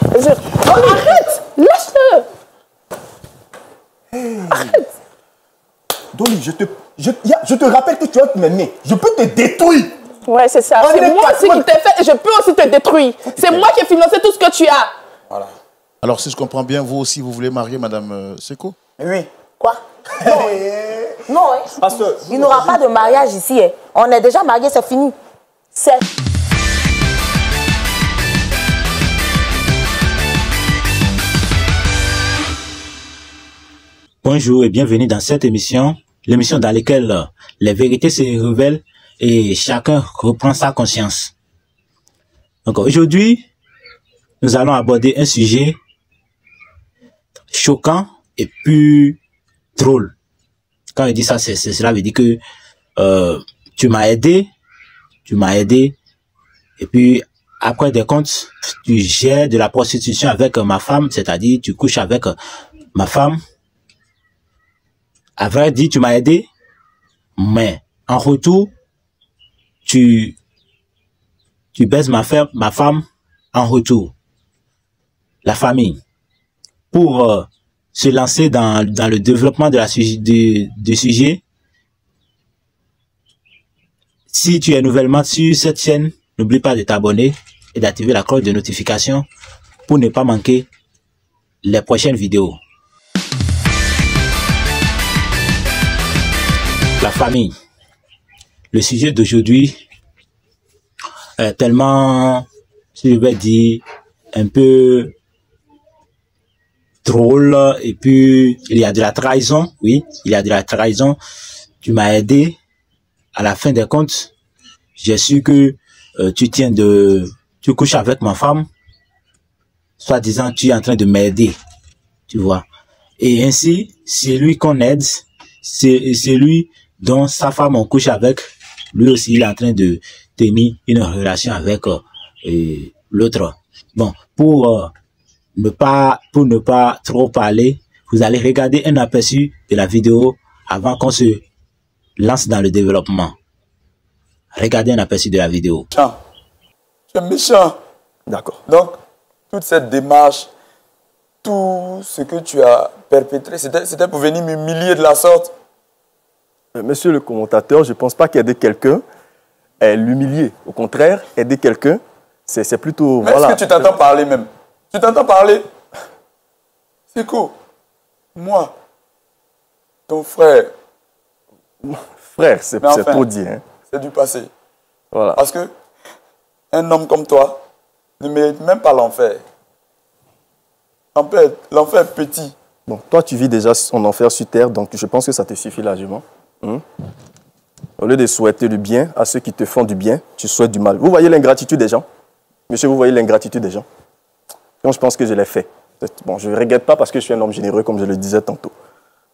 Arrête! Lâche-le! Hey. Arrête! Dolly, je te rappelle que tu as m'aimer. Je peux te détruire. Ouais, c'est ça. C'est moi aussi qui t'ai fait et je peux aussi te détruire. C'est moi qui ai financé tout ce que tu as. Voilà. Alors, si je comprends bien, vous aussi, vous voulez marier Madame Seko? Oui. Quoi? Non, non hein. Parce que il n'y aura pas de mariage ici. Hein. On est déjà mariés, c'est fini. C'est... Bonjour et bienvenue dans cette émission, l'émission dans laquelle les vérités se révèlent et chacun reprend sa conscience. Donc aujourd'hui, nous allons aborder un sujet choquant et puis drôle. Quand je dis ça, cela veut dire que tu m'as aidé, et puis après des comptes, tu gères de la prostitution avec ma femme, c'est-à-dire tu couches avec ma femme. À vrai dire, tu m'as aidé, mais en retour, tu baises ma femme en retour. La famille. Pour se lancer dans le développement du sujet, si tu es nouvellement sur cette chaîne, n'oublie pas de t'abonner et d'activer la cloche de notification pour ne pas manquer les prochaines vidéos. La famille. Le sujet d'aujourd'hui est tellement, je vais dire, un peu drôle, et puis il y a de la trahison, oui, il y a de la trahison. Tu m'as aidé, à la fin des comptes, j'ai su que tu couches avec ma femme, soit disant tu es en train de m'aider, tu vois. Et ainsi, c'est lui qu'on aide, c'est lui dont sa femme on couche avec, lui aussi il est en train de tenir une relation avec l'autre. Bon, pour ne pas trop parler, vous allez regarder un aperçu de la vidéo avant qu'on se lance dans le développement. Regardez un aperçu de la vidéo. Tu es méchant. D'accord. Donc, toute cette démarche, tout ce que tu as perpétré, c'était pour venir m'humilier de la sorte. Monsieur le commentateur, je ne pense pas qu'aider quelqu'un est l'humilier. Au contraire, aider quelqu'un, c'est plutôt... Mais voilà. Est-ce que tu t'entends parler même? Tu t'entends parler? C'est quoi? Moi, ton frère. Frère, c'est trop dit. Hein. C'est du passé. Voilà. Parce que un homme comme toi ne mérite même pas l'enfer. L'enfer est petit. Bon, toi, tu vis déjà en enfer sur terre, donc je pense que ça te suffit largement. Au lieu de souhaiter du bien à ceux qui te font du bien, tu souhaites du mal. Vous voyez l'ingratitude des gens? Monsieur, vous voyez l'ingratitude des gens? Donc, je pense que je l'ai fait. Bon, je ne regrette pas parce que je suis un homme généreux, comme je le disais tantôt.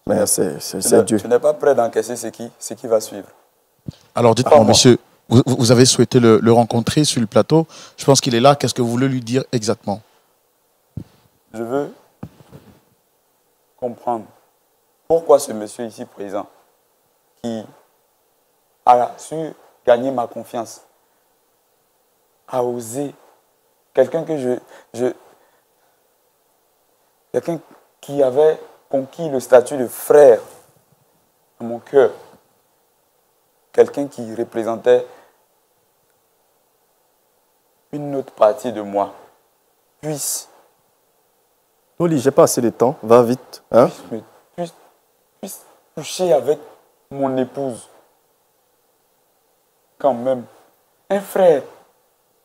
Mais c'est Dieu. Tu n'es pas prêt d'encaisser ce qui va suivre. Alors, dites-moi, monsieur, vous avez souhaité le rencontrer sur le plateau. Je pense qu'il est là. Qu'est-ce que vous voulez lui dire exactement? Je veux comprendre pourquoi ce monsieur ici présent, qui a su gagner ma confiance, a osé, quelqu'un qui avait conquis le statut de frère dans mon cœur, quelqu'un qui représentait une autre partie de moi, puisse... Oli, j'ai pas assez de temps, va vite. Hein? Puisse coucher avec mon épouse. Quand même. Un frère.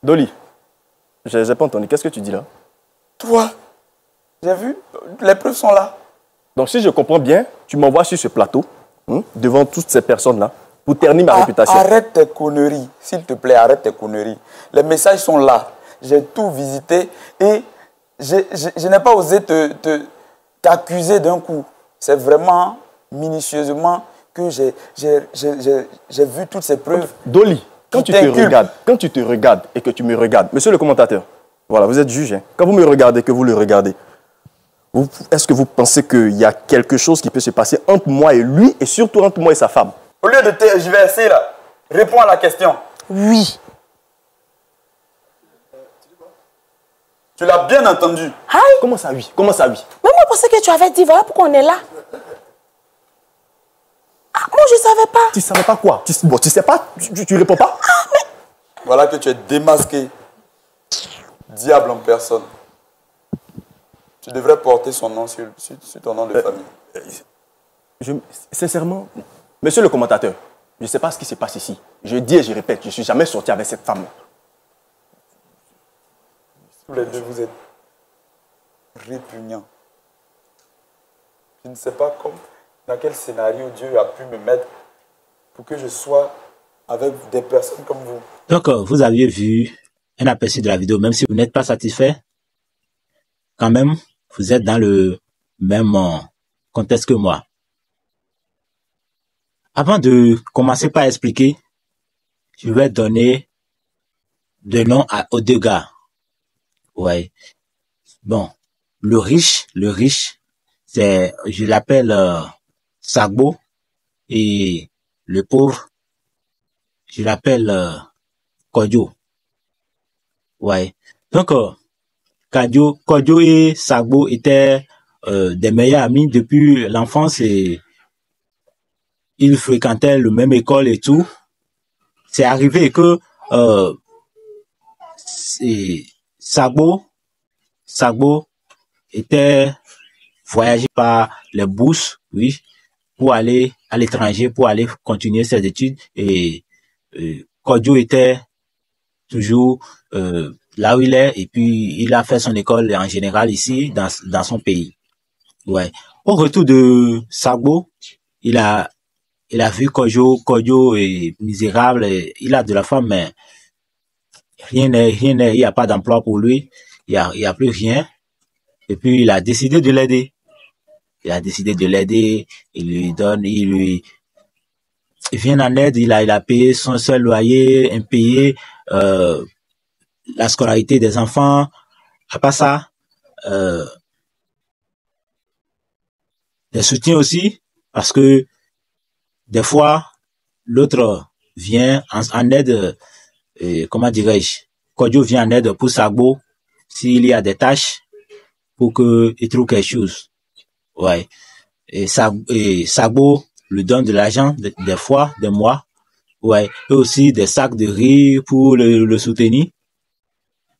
Dolly, j'ai pas entendu. Qu'est-ce que tu dis là? Toi, j'ai vu, les preuves sont là. Donc si je comprends bien, tu m'envoies sur ce plateau, devant toutes ces personnes-là, pour ternir ma réputation. Arrête tes conneries, s'il te plaît, arrête tes conneries. Les messages sont là. J'ai tout visité et je n'ai pas osé t'accuser d'un coup. C'est vraiment minutieusement que j'ai vu toutes ces preuves. Okay. Dolly, quand tu te regardes et que tu me regardes, monsieur le commentateur, voilà, vous êtes juge. Hein. Quand vous me regardez, que vous le regardez, est-ce que vous pensez qu'il y a quelque chose qui peut se passer entre moi et lui, et surtout entre moi et sa femme? Au lieu de tergiverser là, réponds à la question. Oui. Tu l'as bien entendu. Aïe. Comment ça, oui? Comment ça, oui? Mais moi, je pensais que tu avais dit, voilà pourquoi on est là. Ah, moi, je ne savais pas. Tu savais pas quoi? Bon, tu sais pas? Tu réponds pas? Voilà que tu es démasqué. Diable en personne. Tu devrais porter son nom sur ton nom de famille. Sincèrement, monsieur le commentateur, je ne sais pas ce qui se passe ici. Je dis et je répète, je ne suis jamais sorti avec cette femme. Tous les deux, vous êtes répugnants. Je ne sais pas dans quel scénario Dieu a pu me mettre pour que je sois avec des personnes comme vous. Donc, vous aviez vu un aperçu de la vidéo, même si vous n'êtes pas satisfait, quand même, vous êtes dans le même contexte que moi. Avant de commencer par expliquer, je vais donner de nom aux deux gars. Ouais. Bon, le riche, c'est, je l'appelle Sagbo, et le pauvre, je l'appelle Kodjo. Ouais. Donc, Kodjo et Sagbo étaient des meilleurs amis depuis l'enfance et ils fréquentaient la même école et tout. C'est arrivé que Sagbo était voyagé par les bourses, oui, pour aller à l'étranger, pour aller continuer ses études. Et Kodjo était toujours là où il est, et puis il a fait son école en général ici, dans son pays. Ouais. Au retour de Sagbo, il a vu Kodjo est misérable, il a de la femme, mais il n'y a pas d'emploi pour lui, il y a plus rien. Et puis il a décidé de l'aider. Il vient en aide, il a payé son seul loyer, impayé, la scolarité des enfants. À part ça, des soutiens aussi, parce que des fois, l'autre vient en aide, comment dirais-je, Kodjo vient en aide pour Sagbo, s'il y a des tâches, pour qu'il trouve quelque chose. Ouais. Et Sagbo lui donne de l'argent, des fois, des mois. Ouais. Et aussi des sacs de riz pour le soutenir.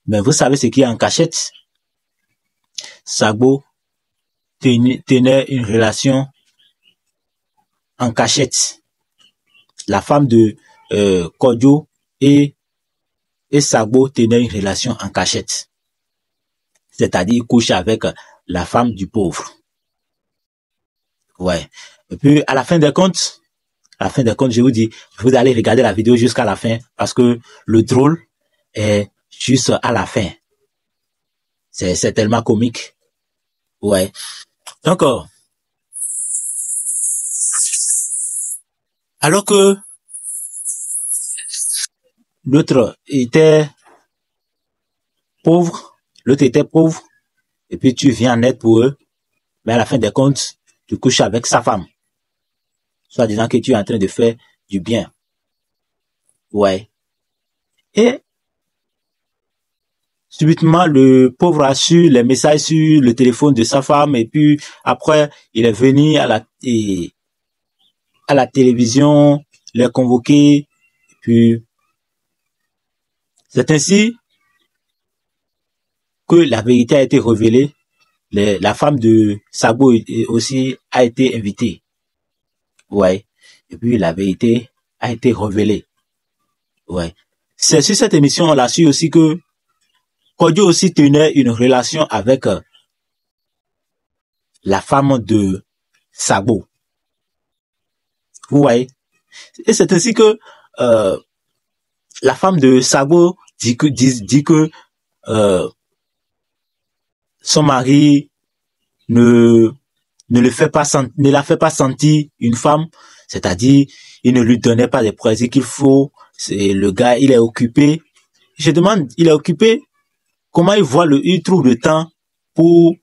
Mais vous savez ce qui est en cachette? Sagbo tenait une relation en cachette. La femme de Kodjo et Sagbo tenaient une relation en cachette. C'est-à-dire, il couche avec la femme du pauvre. Ouais. Et puis, à la fin des comptes, je vous dis, vous allez regarder la vidéo jusqu'à la fin, parce que le drôle est juste à la fin. C'est tellement comique. Ouais. Donc, alors que l'autre était pauvre, et puis tu viens en aide pour eux, mais à la fin des comptes, tu couches avec sa femme, soit disant que tu es en train de faire du bien. Ouais. Et subitement, le pauvre a su les messages sur le téléphone de sa femme, et puis après, il est venu à la télévision, les convoquer, et puis c'est ainsi que la vérité a été révélée. La femme de Sagbo aussi a été invitée. Ouais. Et puis la vérité a été révélée. Ouais. C'est sur cette émission, on a su aussi que Kodjo aussi tenait une relation avec la femme de Sagbo. Vous voyez? Et c'est ainsi que la femme de Sagbo dit que son mari ne la fait pas sentir une femme, c'est-à-dire il ne lui donnait pas les plaisirs qu'il faut. C'est le gars, il est occupé. Je demande, il est occupé. Comment il trouve le temps pour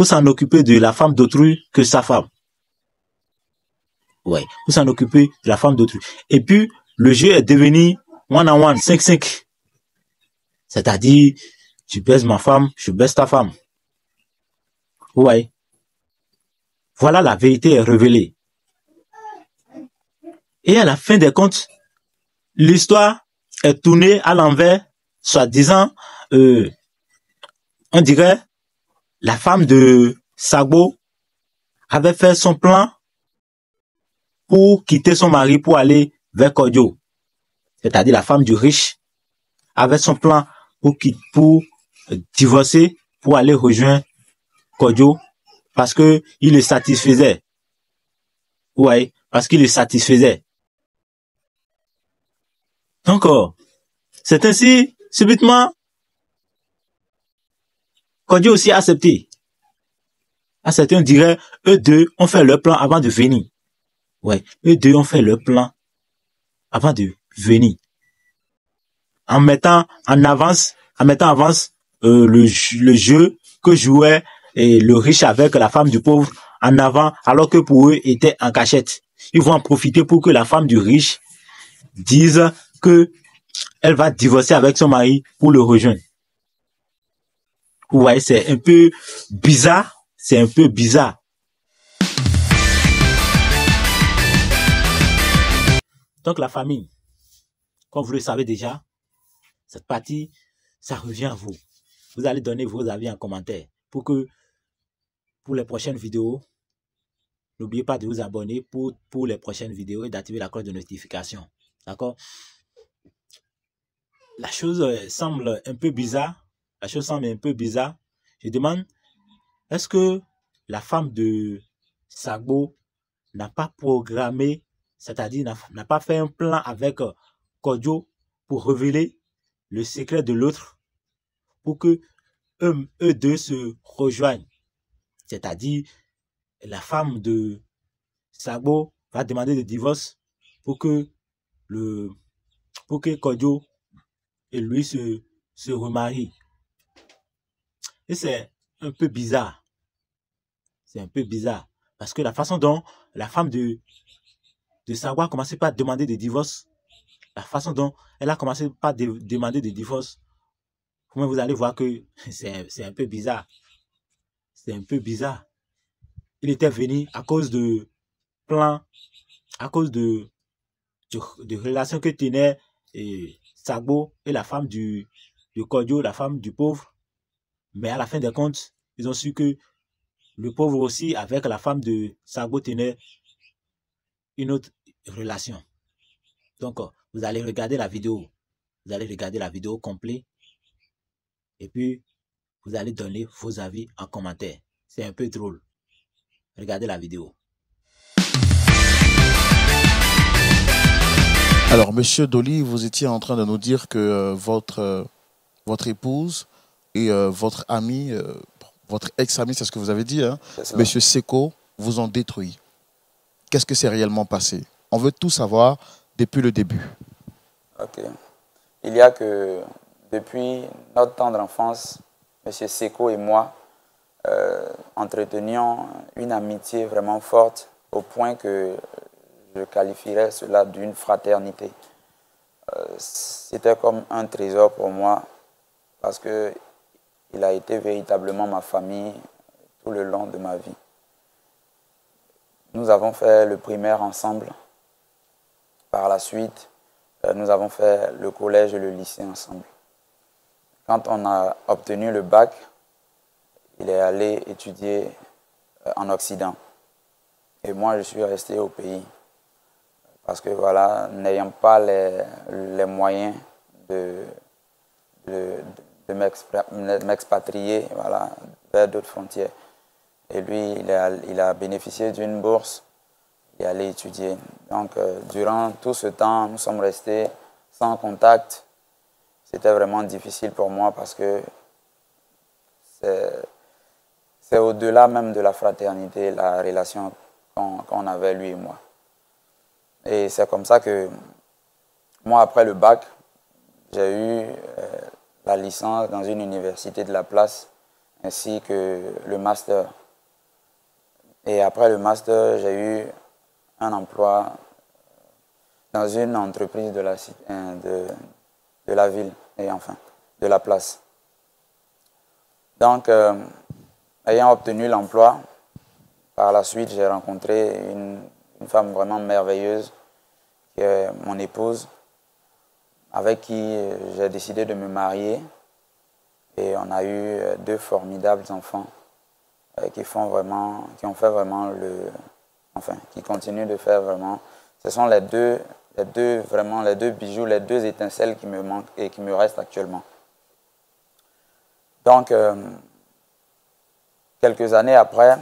s'en occuper de la femme d'autrui que sa femme? Ouais, pour s'en occuper de la femme d'autrui. Et puis, le jeu est devenu one-on-one, 5-5. C'est-à-dire, tu baises ma femme, je baise ta femme. Ouais. Voilà, la vérité est révélée. Et à la fin des comptes, l'histoire est tournée à l'envers, soi-disant, on dirait, la femme de Sagbo avait fait son plan pour quitter son mari pour aller vers Kodjo. C'est-à-dire la femme du riche avait son plan pour divorcer, pour aller rejoindre Kodjo parce que il le satisfaisait. Ouais, parce qu'il le satisfaisait. Donc, c'est ainsi, subitement, Kodjo aussi a accepté. À certains, on dirait, eux deux ont fait leur plan avant de venir. Ouais, eux deux ont fait leur plan avant de venir. En mettant en avance le jeu que jouait le riche avec la femme du pauvre en avant, alors que pour eux était en cachette. Ils vont en profiter pour que la femme du riche dise que elle va divorcer avec son mari pour le rejoindre. Ouais, c'est un peu bizarre. C'est un peu bizarre. Donc la famille, comme vous le savez déjà, cette partie, ça revient à vous. Vous allez donner vos avis en commentaire pour les prochaines vidéos, n'oubliez pas de vous abonner pour les prochaines vidéos et d'activer la cloche de notification. D'accord? La chose semble un peu bizarre. Je demande, est-ce que la femme de Sagbo n'a pas programmé, c'est-à-dire n'a pas fait un plan avec Kodjo pour révéler le secret de l'autre, pour que eux deux se rejoignent. C'est-à-dire, la femme de Sagbo va demander le divorce pour que Kodjo et lui se remarient. Et c'est un peu bizarre. C'est un peu bizarre. Parce que la façon dont la femme de Sagbo a commencé par demander des divorces, la façon dont elle a commencé par demander des divorces, vous allez voir que c'est un peu bizarre. C'est un peu bizarre. Il était venu à cause de plans, à cause de relations que tenaient Sagbo et la femme de Kodjo, la femme du pauvre. Mais à la fin des comptes, ils ont su que le pauvre aussi, avec la femme de Sagbo, tenait une autre relation. Donc, vous allez regarder la vidéo. Vous allez regarder la vidéo complète. Et puis, vous allez donner vos avis en commentaire. C'est un peu drôle. Regardez la vidéo. Alors, monsieur Dolly, vous étiez en train de nous dire que votre épouse et votre ami, votre ex-ami, c'est ce que vous avez dit, hein, monsieur Seko, vous ont détruit. Qu'est-ce que c'est réellement passé? On veut tout savoir depuis le début. Ok. Il y a que depuis notre tendre enfance, monsieur Seko et moi entretenions une amitié vraiment forte au point que je qualifierais cela d'une fraternité. C'était comme un trésor pour moi parce que il a été véritablement ma famille tout le long de ma vie. Nous avons fait le primaire ensemble. Par la suite, nous avons fait le collège et le lycée ensemble. Quand on a obtenu le bac, il est allé étudier en Occident. Et moi, je suis resté au pays. Parce que, voilà, n'ayant pas les moyens de m'expatrier, voilà, vers d'autres frontières. Et lui, il a bénéficié d'une bourse. Il est allé étudier. Donc, durant tout ce temps, nous sommes restés sans contact. C'était vraiment difficile pour moi parce que c'est au-delà même de la fraternité, la relation qu'on avait, lui et moi. Et c'est comme ça que, moi, après le bac, j'ai eu la licence dans une université de la place, ainsi que le master. Et après le master, j'ai eu un emploi dans une entreprise de la ville, et enfin, de la place. Donc, ayant obtenu l'emploi, par la suite, j'ai rencontré une femme vraiment merveilleuse, qui est mon épouse, avec qui j'ai décidé de me marier. Et on a eu 2 formidables enfants qui ont fait vraiment qui continuent de faire vraiment. Ce sont les deux bijoux, les 2 étincelles qui me manquent et qui me restent actuellement. Donc, quelques années après,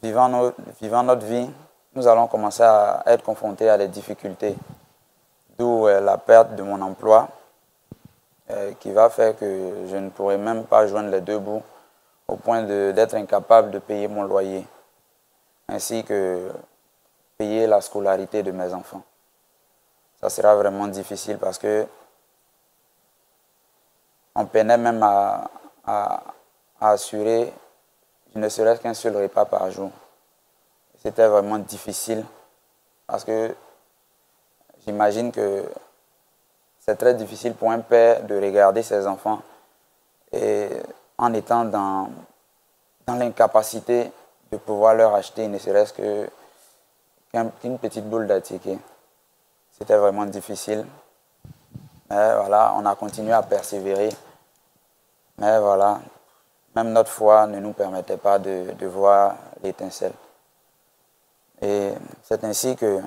vivant notre vie, nous allons commencer à être confrontés à des difficultés, d'où la perte de mon emploi, qui va faire que je ne pourrai même pas joindre les 2 bouts, au point d'être incapable de payer mon loyer, ainsi que payer la scolarité de mes enfants. Ça sera vraiment difficile parce que on peinait même à assurer ne serait-ce qu'un seul repas par jour. C'était vraiment difficile parce que j'imagine que c'est très difficile pour un père de regarder ses enfants et en étant dans l'incapacité de pouvoir leur acheter ne serait-ce qu'une petite boule d'attiqué. C'était vraiment difficile. Mais voilà, on a continué à persévérer. Mais voilà, même notre foi ne nous permettait pas de voir l'étincelle. Et c'est ainsi que,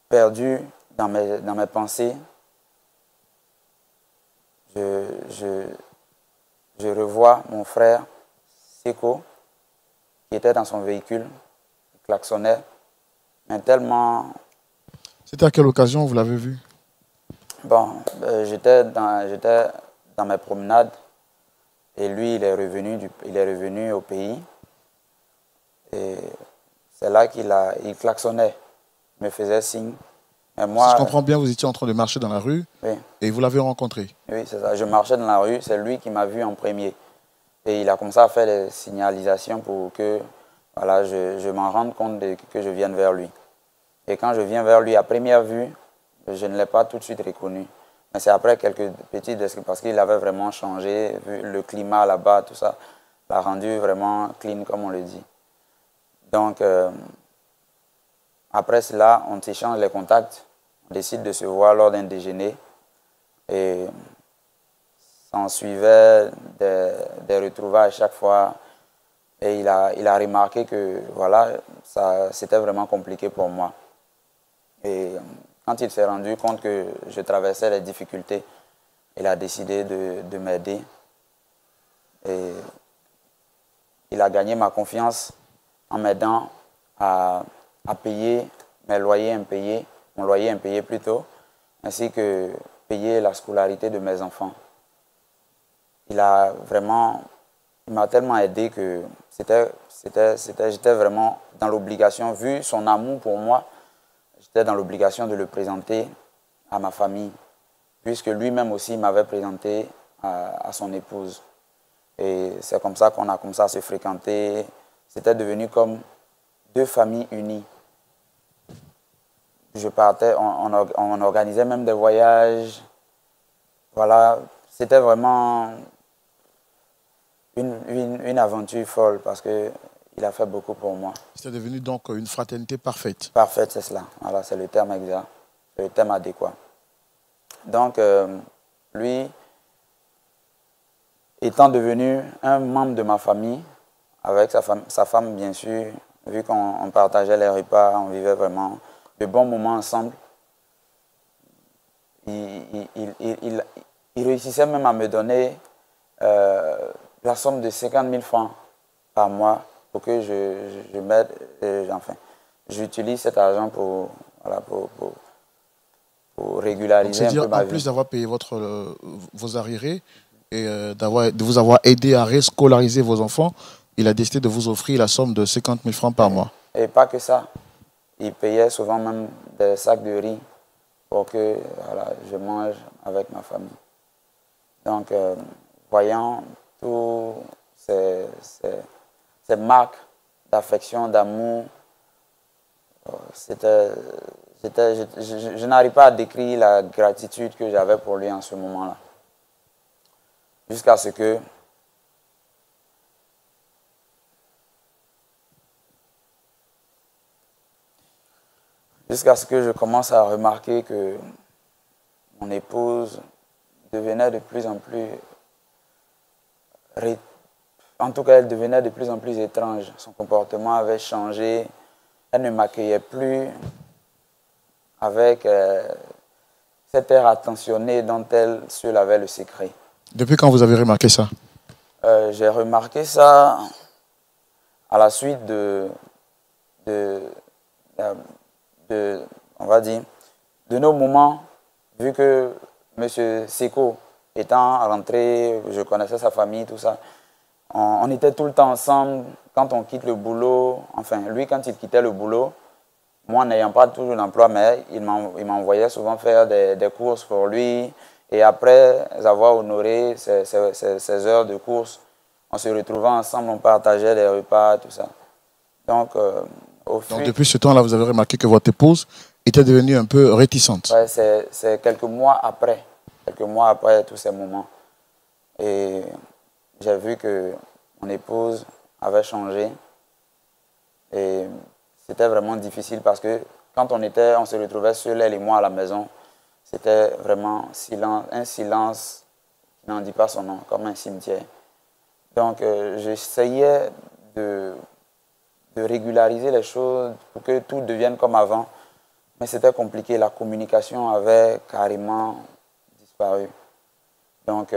perdu dans mes pensées, je revois mon frère Seko, qui était dans son véhicule, qui klaxonnait, mais tellement... C'était à quelle occasion vous l'avez vu? Bon, j'étais dans mes promenades et lui, il est revenu au pays. Et c'est là qu'il klaxonnait, me faisait signe. Et moi, si je comprends bien, vous étiez en train de marcher dans la rue, oui, et vous l'avez rencontré. Oui, c'est ça. Je marchais dans la rue, c'est lui qui m'a vu en premier. Et il a commencé à faire des signalisations pour que voilà, je m'en rende compte que je vienne vers lui. Et quand je viens vers lui, à première vue, je ne l'ai pas tout de suite reconnu. Mais c'est après quelques petites descriptions, parce qu'il avait vraiment changé, vu le climat là-bas, tout ça, l'a rendu vraiment clean, comme on le dit. Donc, après cela, on s'échange les contacts, on décide de se voir lors d'un déjeuner. Et s'en suivait des retrouvailles à chaque fois. Et il a remarqué que voilà, c'était vraiment compliqué pour moi. Et quand il s'est rendu compte que je traversais les difficultés, il a décidé de m'aider. Et il a gagné ma confiance en m'aidant à payer mon loyer impayé plutôt, ainsi que payer la scolarité de mes enfants. Il m'a tellement aidé que j'étais vraiment dans l'obligation, vu son amour pour moi, j'étais dans l'obligation de le présenter à ma famille, puisque lui-même aussi m'avait présenté à son épouse. Et c'est comme ça qu'on a commencé à se fréquenter. C'était devenu comme 2 familles unies. Je partais, on organisait même des voyages. Voilà, c'était vraiment une aventure folle parce qu'il a fait beaucoup pour moi. C'était devenu donc une fraternité parfaite. Parfaite, c'est cela. Voilà, c'est le terme exact, c'est le terme adéquat. Donc, lui, étant devenu un membre de ma famille, avec sa femme bien sûr, vu qu'on partageait les repas, on vivait vraiment de bons moments ensemble, il réussissait même à me donner la somme de 50 000 francs par mois pour que je m'aide, enfin, j'utilise cet argent pour régulariser un peu ma vie. En plus d'avoir payé vos arriérés et de vous avoir aidé à rescolariser vos enfants, il a décidé de vous offrir la somme de 50 000 francs par mois. Et pas que ça. Il payait souvent même des sacs de riz pour que voilà, je mange avec ma famille. Donc, voyant toutes ces marques d'affection, d'amour, Je n'arrive pas à décrire la gratitude que j'avais pour lui en ce moment-là. Jusqu'à ce que je commence à remarquer que mon épouse devenait de plus en plus... En tout cas, elle devenait de plus en plus étrange. Son comportement avait changé. Elle ne m'accueillait plus avec cet air attentionné dont elle seule avait le secret. Depuis quand vous avez remarqué ça? J'ai remarqué ça à la suite on va dire, de nos moments, vu que M. Seko étant rentré, je connaissais sa famille, tout ça, on était tout le temps ensemble quand on quitte le boulot. Enfin, lui, quand il quittait le boulot, moi, n'ayant pas toujours d'emploi, mais il m'envoyait souvent faire des courses pour lui. Et après avoir honoré ces heures de course, on se retrouvait ensemble, on partageait les repas, tout ça. Donc, depuis ce temps-là, vous avez remarqué que votre épouse était devenue un peu réticente. Ouais, c'est quelques mois après tous ces moments. Et j'ai vu que mon épouse avait changé. Et c'était vraiment difficile parce que quand on se retrouvait seul, elle et moi à la maison, c'était vraiment un silence qui n'en dit pas son nom, comme un cimetière. Donc, j'essayais de régulariser les choses pour que tout devienne comme avant. Mais c'était compliqué, la communication avait carrément disparu. Donc,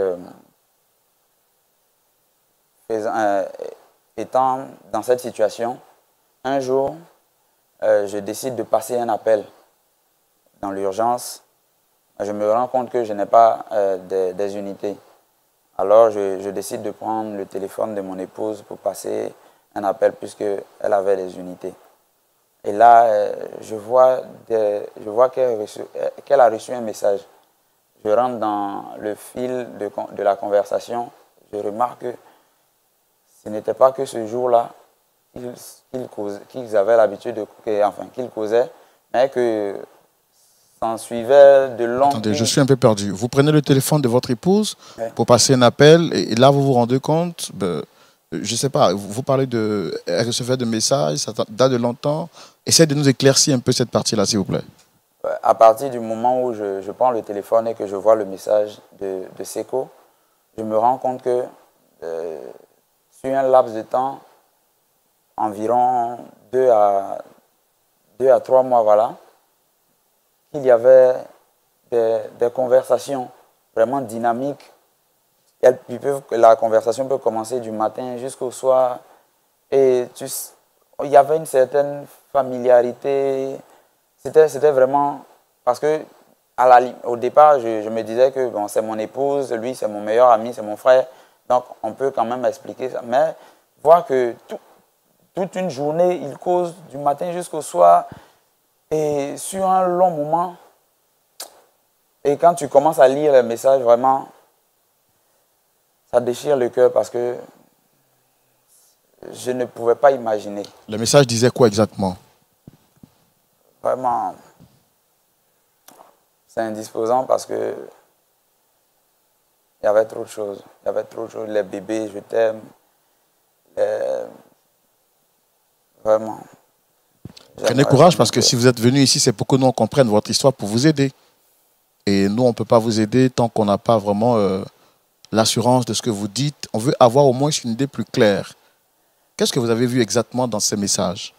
étant dans cette situation, un jour, je décide de passer un appel dans l'urgence. Je me rends compte que je n'ai pas des unités. Alors, je décide de prendre le téléphone de mon épouse pour passer un appel puisqu'elle avait des unités. Et là, je vois qu'elle a reçu un message. Je rentre dans le fil de la conversation. Je remarque que ce n'était pas que ce jour-là qu'ils avaient l'habitude qu'ils causaient, mais que s'en suivait de longs... Attendez, je suis un peu perdu. Vous prenez le téléphone de votre épouse pour passer un appel et là, vous vous rendez compte, je ne sais pas, vous parlez de... Elle recevait de messages, ça date de longtemps. Essayez de nous éclaircir un peu cette partie-là, s'il vous plaît. À partir du moment où je prends le téléphone et que je vois le message de Seko, je me rends compte que sur un laps de temps, environ 2 à 3 mois, voilà, qu'il y avait des conversations vraiment dynamiques. La conversation peut commencer du matin jusqu'au soir. Et il y avait une certaine familiarité. C'était vraiment... Parce que au départ, je me disais que bon, c'est mon épouse, lui c'est mon meilleur ami, c'est mon frère. Donc on peut quand même expliquer ça. Mais voir que toute une journée, il cause du matin jusqu'au soir. Et sur un long moment, et quand tu commences à lire les messages, vraiment, ça déchire le cœur parce que je ne pouvais pas imaginer. Le message disait quoi exactement? Vraiment, c'est indisposant parce que il y avait trop de choses. Il y avait trop de choses. Les bébés, je t'aime. Vraiment. Prenez courage parce que si vous êtes venu ici, c'est pour que nous on comprenne votre histoire pour vous aider. Et nous, on ne peut pas vous aider tant qu'on n'a pas vraiment l'assurance de ce que vous dites. On veut avoir au moins une idée plus claire. Qu'est-ce que vous avez vu exactement dans ces messages?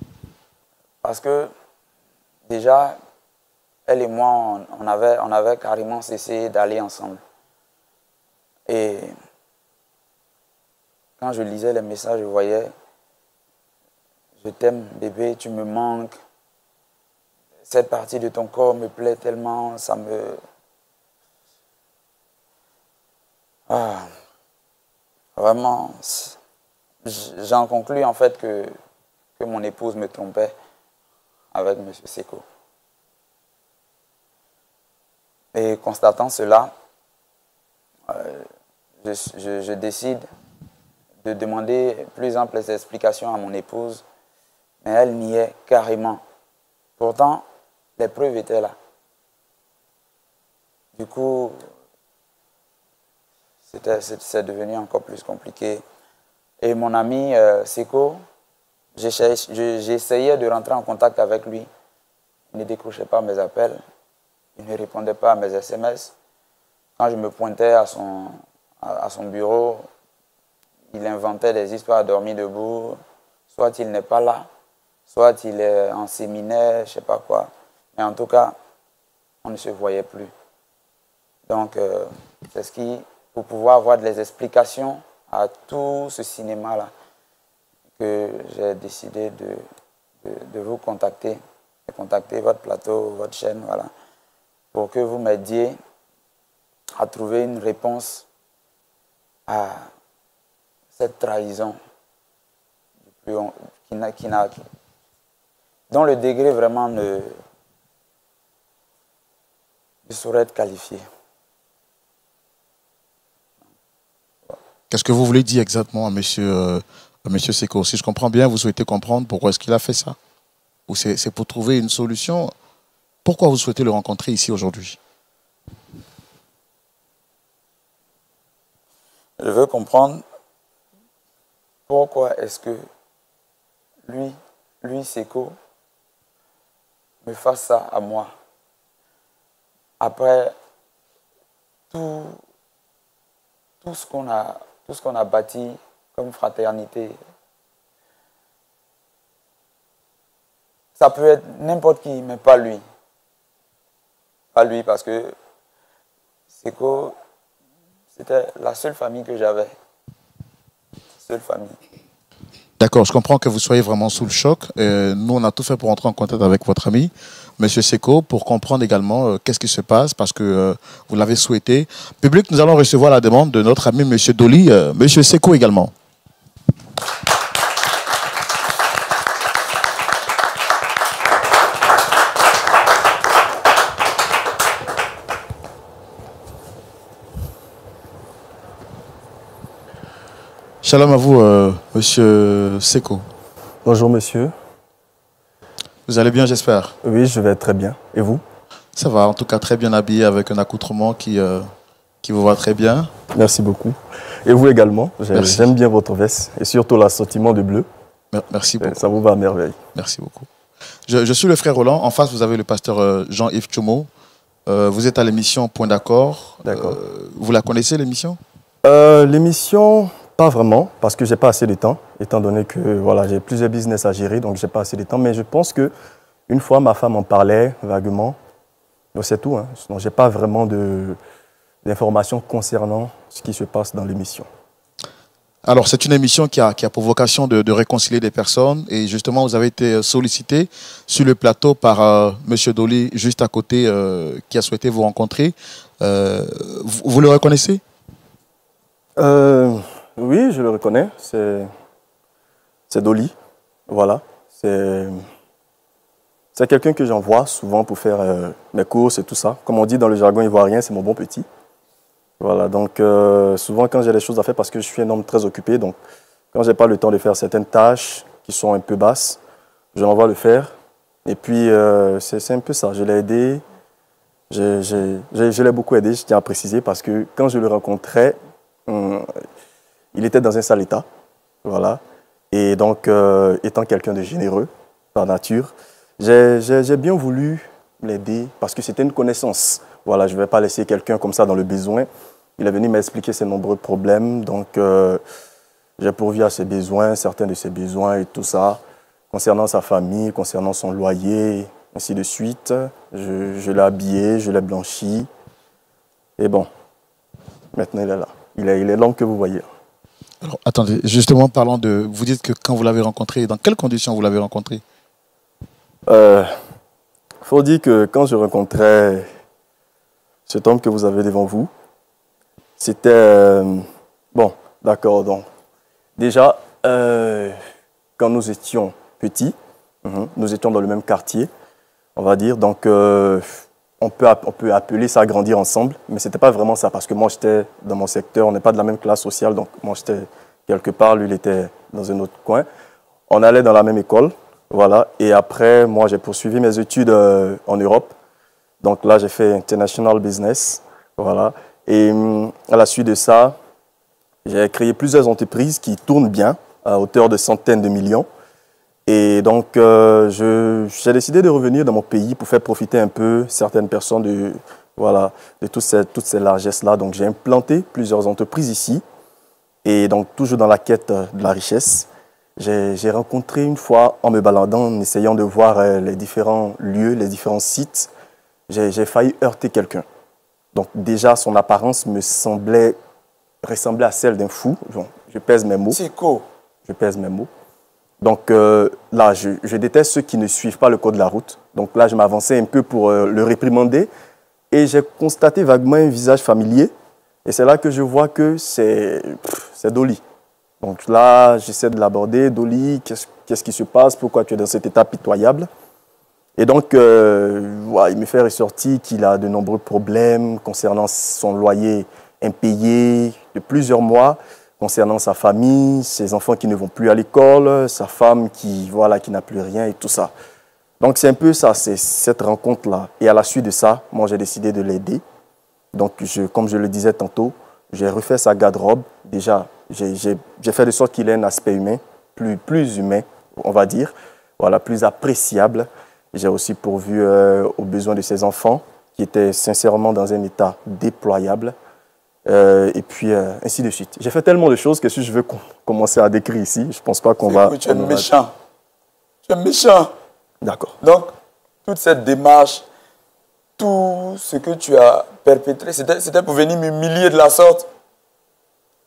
Parce que déjà, elle et moi, on avait carrément cessé d'aller ensemble. Et quand je lisais les messages, je voyais « Je t'aime, bébé, tu me manques. Cette partie de ton corps me plaît tellement, ça me... » Vraiment, j'en conclus en fait que mon épouse me trompait avec M. Seko. Et constatant cela, je décide de demander plus amples explications à mon épouse, mais elle niait carrément. Pourtant, les preuves étaient là. Du coup, c'est devenu encore plus compliqué. Et mon ami Seko, j'essayais de rentrer en contact avec lui. Il ne décrochait pas mes appels. Il ne répondait pas à mes SMS. Quand je me pointais à son bureau, il inventait des histoires à dormir debout. Soit il n'est pas là, soit il est en séminaire, je ne sais pas quoi. Mais en tout cas, on ne se voyait plus. Donc, c'est ce qui, pour pouvoir avoir des explications à tout ce cinéma-là, que j'ai décidé de vous contacter, de contacter votre plateau, votre chaîne, voilà, pour que vous m'aidiez à trouver une réponse à cette trahison dont le degré vraiment ne saurait être qualifié. Qu'est-ce que vous voulez dire exactement à monsieur Seko? Si je comprends bien, vous souhaitez comprendre pourquoi est-ce qu'il a fait ça? Ou c'est pour trouver une solution? Pourquoi vous souhaitez le rencontrer ici aujourd'hui? Je veux comprendre pourquoi est-ce que lui, Seko, me fasse ça à moi. Après tout ce qu'on a bâti comme fraternité. Ça peut être n'importe qui, mais pas lui. Pas lui, parce que Seko, c'était la seule famille que j'avais. Seule famille. D'accord, je comprends que vous soyez vraiment sous le choc. Nous, on a tout fait pour entrer en contact avec votre ami, Monsieur Seko, pour comprendre également qu'est-ce qui se passe, parce que vous l'avez souhaité. Public, nous allons recevoir la demande de notre ami Monsieur Dolly, Monsieur Seko également. Shalom à vous, Monsieur Seko. Bonjour, monsieur. Vous allez bien, j'espère? Oui, je vais très bien. Et vous? Ça va, en tout cas très bien habillé avec un accoutrement qui vous va très bien. Merci beaucoup. Et vous également. J'aime bien votre veste et surtout l'assortiment de bleu. Merci beaucoup. Ça vous va à merveille. Merci beaucoup. Je suis le frère Roland. En face, vous avez le pasteur Jean-Yves Tchomo. Vous êtes à l'émission Point d'accord. D'accord. Vous la connaissez, l'émission? L'émission, pas vraiment, parce que j'ai pas assez de temps, étant donné que voilà, j'ai plusieurs business à gérer, donc j'ai pas assez de temps. Mais je pense que une fois, ma femme en parlait vaguement. Donc c'est tout. Hein. Donc j'ai pas vraiment d'informations concernant ce qui se passe dans l'émission. Alors, c'est une émission qui a pour vocation de réconcilier des personnes. Et justement, vous avez été sollicité sur le plateau par Monsieur Dolly, juste à côté, qui a souhaité vous rencontrer. Vous le reconnaissez? Oui, je le reconnais. C'est Dolly. Voilà. C'est quelqu'un que j'envoie souvent pour faire mes courses et tout ça. Comme on dit dans le jargon ivoirien, c'est mon bon petit. Voilà, donc souvent quand j'ai des choses à faire, parce que je suis un homme très occupé, donc quand j'ai pas le temps de faire certaines tâches qui sont un peu basses, je l'envoie le faire. Et puis c'est un peu ça, je l'ai aidé, je l'ai beaucoup aidé, je tiens à préciser, parce que quand je le rencontrais, il était dans un sale état, voilà. Et donc étant quelqu'un de généreux par nature, j'ai bien voulu l'aider parce que c'était une connaissance. Voilà, je ne vais pas laisser quelqu'un comme ça dans le besoin. Il est venu m'expliquer ses nombreux problèmes, donc j'ai pourvu à ses besoins, certains de ses besoins et tout ça, concernant sa famille, concernant son loyer, ainsi de suite. Je l'ai habillé, je l'ai blanchi. Et bon, maintenant il est là. Il est l'homme que vous voyez. Alors, attendez, justement, parlant de... Vous dites que quand vous l'avez rencontré, dans quelles conditions vous l'avez rencontré? Faut dire que quand je rencontrais cet homme que vous avez devant vous, c'était... bon, d'accord, donc... Déjà, quand nous étions petits, nous étions dans le même quartier, on va dire, donc on peut appeler ça grandir ensemble, mais ce n'était pas vraiment ça, parce que moi j'étais dans mon secteur, on n'est pas de la même classe sociale, donc moi j'étais quelque part, lui il était dans un autre coin. On allait dans la même école, Voilà. Et après, moi, j'ai poursuivi mes études en Europe. Donc là, j'ai fait International Business. Voilà. Et à la suite de ça, j'ai créé plusieurs entreprises qui tournent bien, à hauteur de centaines de millions. Et donc, j'ai décidé de revenir dans mon pays pour faire profiter un peu certaines personnes de, voilà, de toutes ces largesses-là. Donc, j'ai implanté plusieurs entreprises ici. Et donc, toujours dans la quête de la richesse. J'ai rencontré une fois, en me baladant, en essayant de voir les différents lieux, les différents sites, j'ai failli heurter quelqu'un. Donc déjà, son apparence me ressemblait à celle d'un fou. Bon, je pèse mes mots. Seko. Je pèse mes mots. Donc là, je déteste ceux qui ne suivent pas le code de la route. Donc là, je m'avançais un peu pour le réprimander. Et j'ai constaté vaguement un visage familier. Et c'est là que je vois que c'est Dolly. Donc là, j'essaie de l'aborder. Dolly, qu'est-ce qui se passe? Pourquoi tu es dans cet état pitoyable? Et donc, il me fait ressortir qu'il a de nombreux problèmes concernant son loyer impayé de plusieurs mois, concernant sa famille, ses enfants qui ne vont plus à l'école, sa femme qui n'a plus rien et tout ça. Donc c'est un peu ça, c'est cette rencontre-là. Et à la suite de ça, moi j'ai décidé de l'aider. Donc comme je le disais tantôt, j'ai refait sa garde-robe. Déjà, j'ai fait de sorte qu'il ait un aspect humain, plus humain, on va dire, voilà, plus appréciable. J'ai aussi pourvu aux besoins de ses enfants, qui étaient sincèrement dans un état déployable. Et puis, ainsi de suite. J'ai fait tellement de choses que si je veux commencer à décrire ici, je ne pense pas qu'on va... Tu es méchant. Tu es méchant. D'accord. Donc, toute cette démarche, tout ce que tu as perpétré, c'était pour venir m'humilier de la sorte.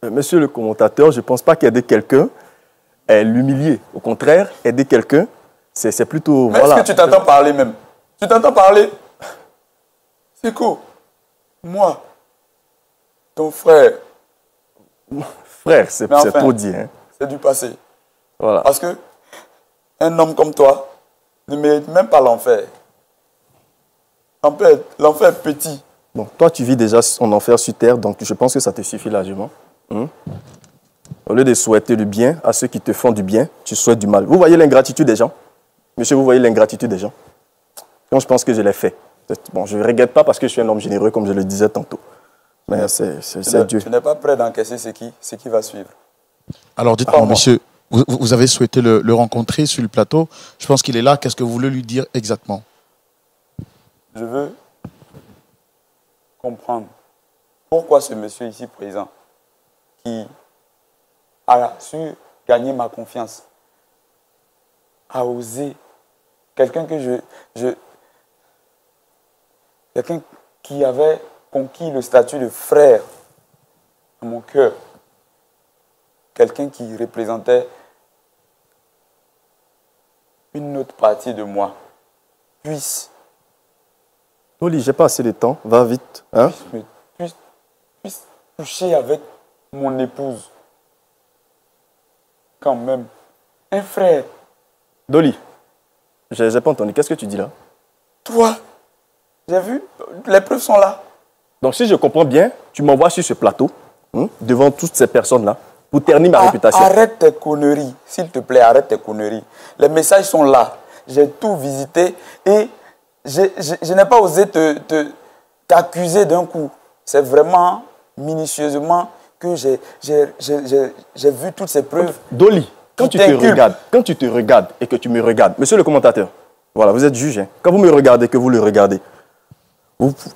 Monsieur le commentateur, je ne pense pas qu'aider quelqu'un est l'humilier. Au contraire, aider quelqu'un, c'est plutôt... Mais est-ce que tu t'entends parler même? Tu t'entends parler? C'est quoi? Moi, ton frère. Frère, c'est trop dit. Hein. C'est du passé. Voilà. Parce que un homme comme toi ne mérite même pas l'enfer. L'enfer est petit. Bon, toi, tu vis déjà en enfer sur terre, donc je pense que ça te suffit largement. Au lieu de souhaiter du bien à ceux qui te font du bien, tu souhaites du mal. Vous voyez l'ingratitude des gens? Monsieur, vous voyez l'ingratitude des gens? Donc, je pense que je l'ai fait. Bon, je ne regrette pas parce que je suis un homme généreux, comme je le disais tantôt. Mais c'est Dieu. Tu n'es pas prêt d'encaisser ce qui va suivre. Alors, dites-moi, monsieur, vous avez souhaité le rencontrer sur le plateau. Je pense qu'il est là. Qu'est-ce que vous voulez lui dire exactement? Je veux comprendre pourquoi ce monsieur ici présent, qui a su gagner ma confiance, a osé, quelqu'un qui avait conquis le statut de frère à mon cœur, quelqu'un qui représentait une autre partie de moi, puisse Oli, j'ai pas assez de temps, va vite. Hein? puisse coucher avec mon épouse. Quand même. Un frère. Dolly, j'ai pas entendu. Qu'est-ce que tu dis là? Toi, j'ai vu, les preuves sont là. Donc si je comprends bien, tu m'envoies sur ce plateau, devant toutes ces personnes-là, pour ternir ma réputation. Arrête tes conneries, s'il te plaît, arrête tes conneries. Les messages sont là. J'ai tout visité et je n'ai pas osé t'accuser d'un coup. C'est vraiment minutieusement que j'ai vu toutes ces preuves. Dolly, quand tu te regardes et que tu me regardes, monsieur le commentateur, voilà, vous êtes juge. Hein. Quand vous me regardez, que vous le regardez,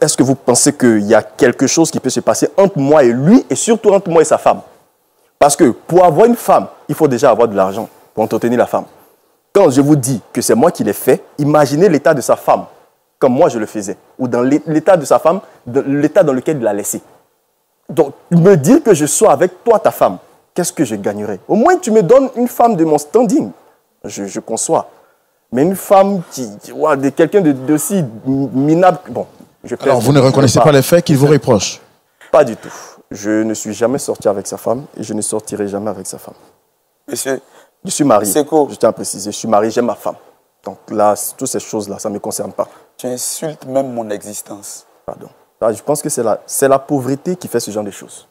est-ce que vous pensez qu'il y a quelque chose qui peut se passer entre moi et lui, et surtout entre moi et sa femme? Parce que pour avoir une femme, il faut déjà avoir de l'argent pour entretenir la femme. Quand je vous dis que c'est moi qui l'ai fait, imaginez l'état de sa femme, comme moi je le faisais, ou dans l'état de sa femme, l'état dans lequel il l'a laissé. Donc, me dire que je sois avec toi, ta femme, qu'est-ce que je gagnerais? Au moins, tu me donnes une femme de mon standing. Je conçois. Mais une femme de quelqu'un d'aussi minable... Bon, alors, vous ne reconnaissez pas les faits qu'il vous reproche? Pas du tout. Je ne suis jamais sorti avec sa femme et je ne sortirai jamais avec sa femme. Monsieur, je suis marié. Seko. Je tiens à préciser, je suis marié, j'ai ma femme. Donc là, toutes ces choses-là, ça ne me concerne pas. Tu insultes même mon existence. Pardon. Là, je pense que c'est la pauvreté qui fait ce genre de choses.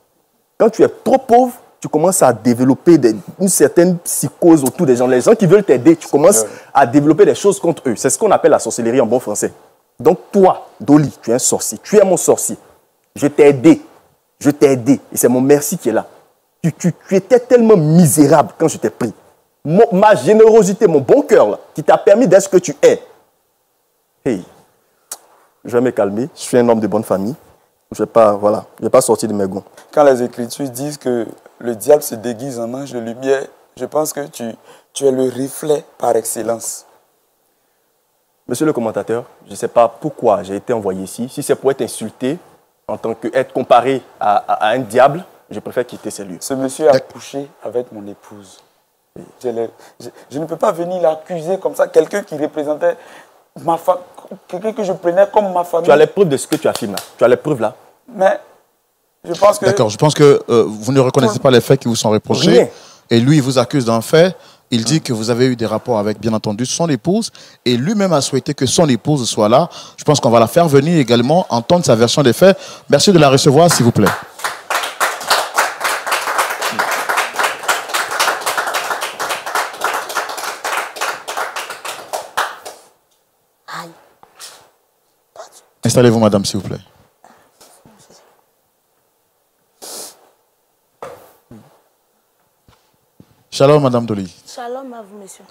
Quand tu es trop pauvre, tu commences à développer une certaine psychose autour des gens. Les gens qui veulent t'aider, tu commences à développer des choses contre eux. C'est ce qu'on appelle la sorcellerie en bon français. Donc toi, Dolly, tu es un sorcier. Tu es mon sorcier. Je t'ai aidé. Je t'ai aidé. Et c'est mon merci qui est là. Tu étais tellement misérable quand je t'ai pris. Ma générosité, mon bon cœur, là, qui t'a permis d'être ce que tu es. Hey, je vais me calmer. Je suis un homme de bonne famille. Je ne vais pas sortir de mes gonds. Quand les Écritures disent que le diable se déguise en ange de lumière, je pense que tu es le reflet par excellence. Monsieur le commentateur, je ne sais pas pourquoi j'ai été envoyé ici. Si c'est pour être insulté, en tant qu'être comparé à un diable, je préfère quitter ces lieux. Ce monsieur a couché avec mon épouse. Je ne peux pas venir l'accuser comme ça, quelqu'un qui représentait ma famille, quelqu'un que je prenais comme ma famille. Tu as les preuves de ce que tu affirmes là. Tu as les preuves là. Mais je pense que... D'accord, je pense que vous ne reconnaissez pas les faits qui vous sont reprochés. Rien. Et lui, il vous accuse d'un fait. Il dit que vous avez eu des rapports avec, bien entendu, son épouse. Et lui-même a souhaité que son épouse soit là. Je pense qu'on va la faire venir également, entendre sa version des faits. Merci de la recevoir, s'il vous plaît. Installez-vous, madame, s'il vous plaît. Shalom, madame Dolly. Shalom à vous, monsieur.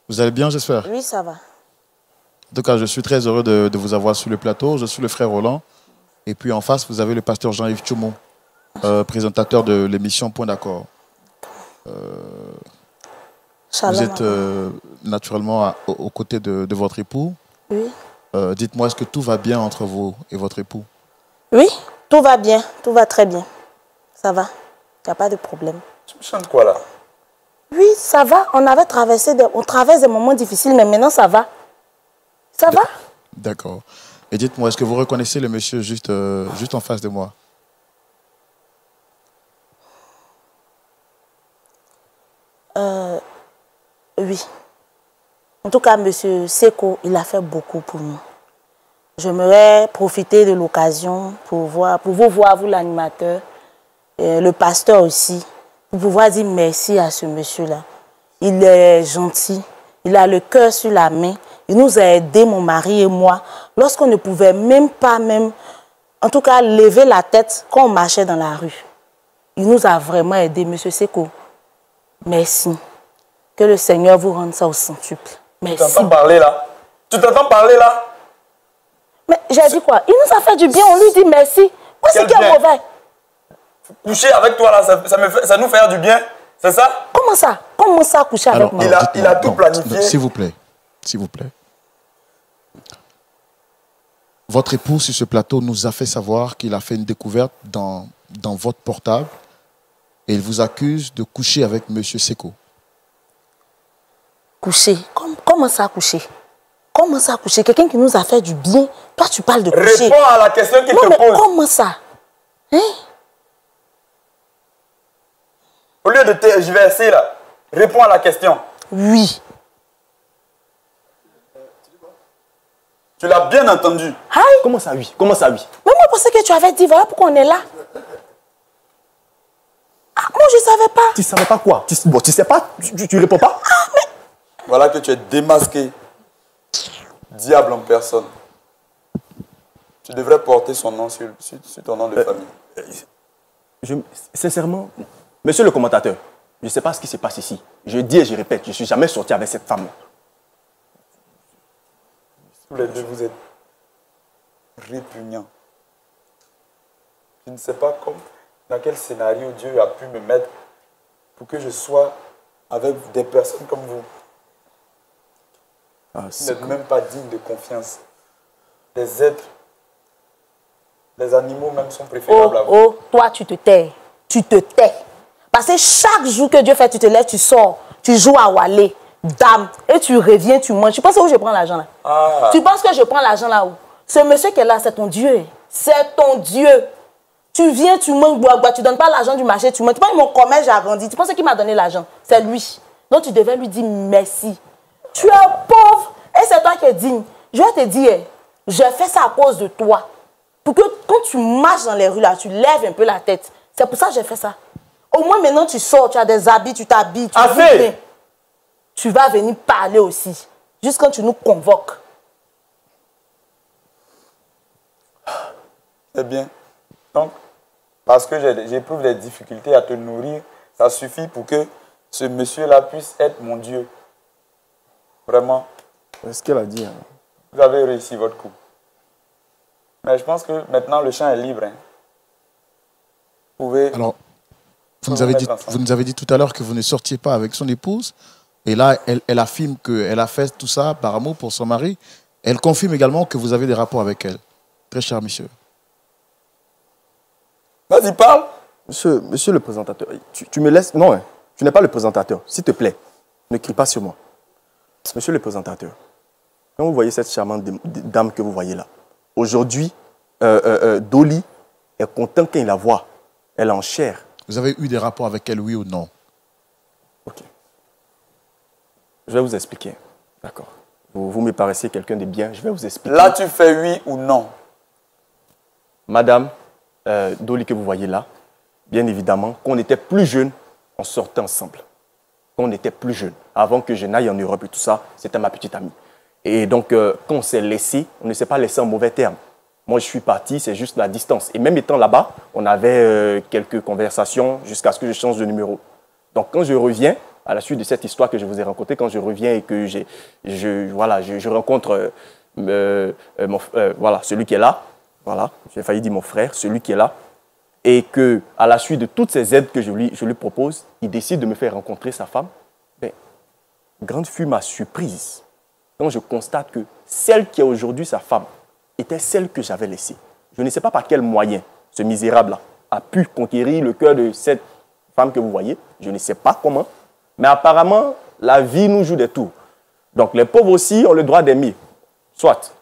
Vous allez bien, j'espère? Oui, ça va. En tout cas, je suis très heureux de vous avoir sur le plateau. Je suis le frère Roland. Et puis en face, vous avez le pasteur Jean-Yves Tchoumou, présentateur de l'émission Point d'accord. Vous êtes naturellement aux côtés de votre époux. Oui. Dites-moi, est-ce que tout va bien entre vous et votre époux? Oui, tout va bien. Tout va très bien. Ça va. Il n'y a pas de problème. Tu me chantes quoi là? Oui, ça va. On traverse des moments difficiles, mais maintenant ça va. Ça va? D'accord. Et dites-moi, est-ce que vous reconnaissez le monsieur juste en face de moi? Oui. En tout cas, monsieur Seko, il a fait beaucoup pour nous. J'aimerais profiter de l'occasion pour vous voir, vous l'animateur, le pasteur aussi, pour pouvoir dire merci à ce monsieur-là. Il est gentil, il a le cœur sur la main. Il nous a aidés, mon mari et moi, lorsqu'on ne pouvait même pas, en tout cas, lever la tête quand on marchait dans la rue. Il nous a vraiment aidés, monsieur Seko. Merci. Que le Seigneur vous rende ça au centuple. Merci. Tu t'entends parler là? Tu t'entends parler là? Mais j'ai dit quoi? Il nous a fait du bien, on lui dit merci. Quoi, c'est qui est mauvais? Coucher avec toi là, ça nous fait du bien, c'est ça? Comment ça? Comment ça, coucher avec moi? Il a tout planifié. S'il vous plaît, s'il vous plaît. Votre époux sur ce plateau nous a fait savoir qu'il a fait une découverte dans votre portable et il vous accuse de coucher avec monsieur Seko. Coucher? Comment ça, coucher? Comment ça, coucher? Quelqu'un qui nous a fait du bien. Toi, tu parles de coucher. Réponds à la question qu'il te pose. Comment ça? Hein? Au lieu de tergiverser là, réponds à la question. Oui. Tu l'as bien entendu. Aïe. Comment ça, oui? Comment ça, oui? Mais moi, je pensais que tu avais dit, voilà pourquoi on est là. Ah, moi, je ne savais pas. Tu ne savais pas quoi? Tu sais pas? Tu réponds pas? Ah, mais... Voilà que tu es démasqué. Diable en personne. Tu devrais porter son nom sur ton nom de famille. Sincèrement, monsieur le commentateur, je ne sais pas ce qui se passe ici. Je dis et je répète, je ne suis jamais sorti avec cette femme-là. Tous les deux, vous êtes répugnants. Je ne sais pas dans quel scénario Dieu a pu me mettre pour que je sois avec des personnes comme vous. Vous n'êtes même pas digne de confiance. Les êtres, les animaux même sont préférables à vous. Oh, toi, tu te tais. Tu te tais. Parce que chaque jour que Dieu fait, tu te lèves, tu sors, tu joues à Wallet, dame, et tu reviens, tu manges. Tu penses où je prends l'argent là? Ah. Tu penses que je prends l'argent là où? Ce monsieur qui est là, c'est ton Dieu. C'est ton Dieu. Tu viens, tu manges, tu ne donnes pas l'argent du marché, tu manges. Tu penses que mon commerce, j'ai agrandi. Tu penses qui m'a donné l'argent? C'est lui. Donc tu devais lui dire merci. Tu es pauvre et c'est toi qui es digne. Je vais te dire, je fais ça à cause de toi. Pour que quand tu marches dans les rues là, tu lèves un peu la tête. C'est pour ça que j'ai fait ça. Au moins, maintenant, tu sors, tu as des habits, tu t'habilles. Assez! Tu vas venir parler aussi. Juste quand tu nous convoques. C'est bien. Donc, parce que j'éprouve des difficultés à te nourrir, ça suffit pour que ce monsieur-là puisse être mon Dieu. Vraiment. C'est ce qu'elle a dit. Hein. Vous avez réussi votre coup. Mais je pense que maintenant, le champ est libre. Hein. Vous pouvez... Alors, vous nous avez dit tout à l'heure que vous ne sortiez pas avec son épouse. Et là, elle affirme qu'elle a fait tout ça par amour pour son mari. Elle confirme également que vous avez des rapports avec elle. Très cher monsieur. Vas-y, parle. Monsieur le présentateur, tu me laisses... Non, hein, tu n'es pas le présentateur. S'il te plaît, ne crie pas sur moi. Monsieur le présentateur, quand vous voyez cette charmante dame que vous voyez là, aujourd'hui, Dolly est contente quand il la voit. Elle est en chair. Vous avez eu des rapports avec elle, oui ou non? Ok. Je vais vous expliquer. D'accord. Vous me paraissez quelqu'un de bien. Je vais vous expliquer. Là, tu fais oui ou non. Madame Dolly que vous voyez là, bien évidemment, quand on était plus jeune, on sortait ensemble. Quand on était plus jeune, avant que je n'aille en Europe et tout ça, c'était ma petite amie. Et donc, quand on s'est laissé, on ne s'est pas laissé en mauvais termes. Moi, je suis parti, c'est juste la distance. Et même étant là-bas, on avait quelques conversations jusqu'à ce que je change de numéro. Donc, quand je reviens, à la suite de cette histoire que je vous ai racontée, quand je reviens et que je rencontre celui qui est là, voilà, j'ai failli dire mon frère, celui qui est là, et que à la suite de toutes ces aides que je lui propose, il décide de me faire rencontrer sa femme, ben, grande fut ma surprise quand je constate que celle qui est aujourd'hui sa femme était celle que j'avais laissée. Je ne sais pas par quel moyen ce misérable-là a pu conquérir le cœur de cette femme que vous voyez. Je ne sais pas comment, mais apparemment, la vie nous joue des tours. Donc les pauvres aussi ont le droit d'aimer, soit.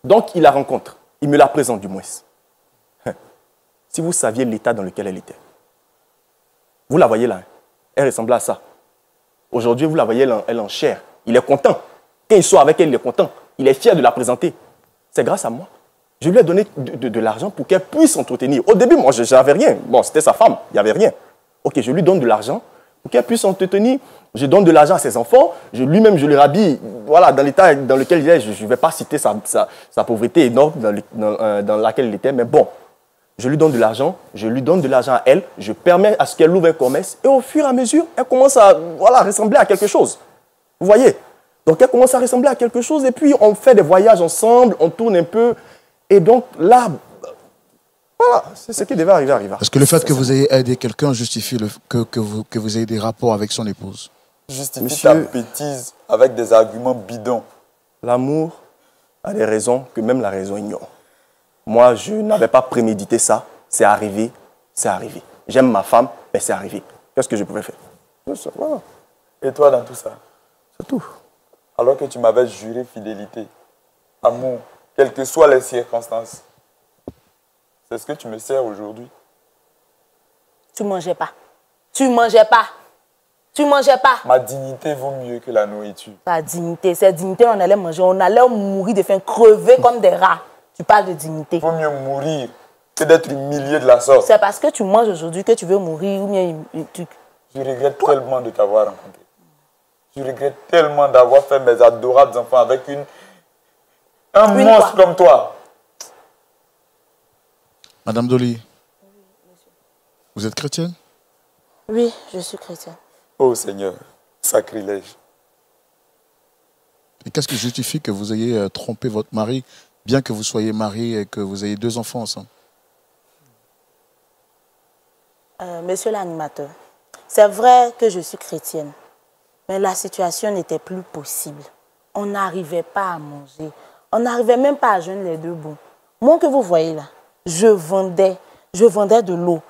Donc il la rencontre, il me la présente du moins. Si vous saviez l'état dans lequel elle était. Vous la voyez là, hein? Elle ressemblait à ça. Aujourd'hui, vous la voyez, elle en chair. Il est content. Quand il sort avec elle, il est content. Il est fier de la présenter. C'est grâce à moi. Je lui ai donné de l'argent pour qu'elle puisse s'entretenir. Au début, moi, je n'avais rien. Bon, c'était sa femme, il n'y avait rien. Ok, je lui donne de l'argent pour qu'elle puisse s'entretenir. Je donne de l'argent à ses enfants. Lui-même, je le rhabille. Voilà, dans l'état dans lequel il est, je ne vais pas citer sa pauvreté énorme dans laquelle il était, mais bon. Je lui donne de l'argent, je lui donne de l'argent à elle, je permets à ce qu'elle ouvre un commerce et au fur et à mesure, elle commence à ressembler à quelque chose. Vous voyez? Donc elle commence à ressembler à quelque chose et puis on fait des voyages ensemble, on tourne un peu et donc là, voilà, c'est ce qui devait arriver. Est-ce que le fait que vous ayez aidé quelqu'un justifie que vous ayez des rapports avec son épouse? Justifie ta bêtise avec des arguments bidons. L'amour a des raisons que même la raison ignore. Moi, je n'avais pas prémédité ça. C'est arrivé, c'est arrivé. J'aime ma femme, mais c'est arrivé. Qu'est-ce que je pouvais faire? Voilà. Et toi dans tout ça? C'est tout. Alors que tu m'avais juré fidélité, amour, quelles que soient les circonstances. C'est ce que tu me sers aujourd'hui. Tu ne mangeais pas. Tu ne mangeais pas. Tu ne mangeais pas. Ma dignité vaut mieux que la nourriture. Ta dignité, cette dignité, on allait manger. On allait mourir de faim, crever comme des rats. Tu parles de dignité. Il vaut mieux mourir que d'être humilié de la sorte. C'est parce que tu manges aujourd'hui que tu veux mourir ou bien tu... Je regrette tellement de t'avoir rencontré. Je regrette tellement d'avoir fait mes adorables enfants avec un monstre comme toi. Madame Dolly, vous êtes chrétienne? Oui, je suis chrétienne. Oh Seigneur, sacrilège. Et qu'est-ce qui justifie que vous ayez trompé votre mari, bien que vous soyez marié et que vous ayez 2 enfants ensemble? Monsieur l'animateur, c'est vrai que je suis chrétienne, mais la situation n'était plus possible. On n'arrivait pas à manger. On n'arrivait même pas à joindre les 2 bouts. Moi que vous voyez là, je vendais de l'eau.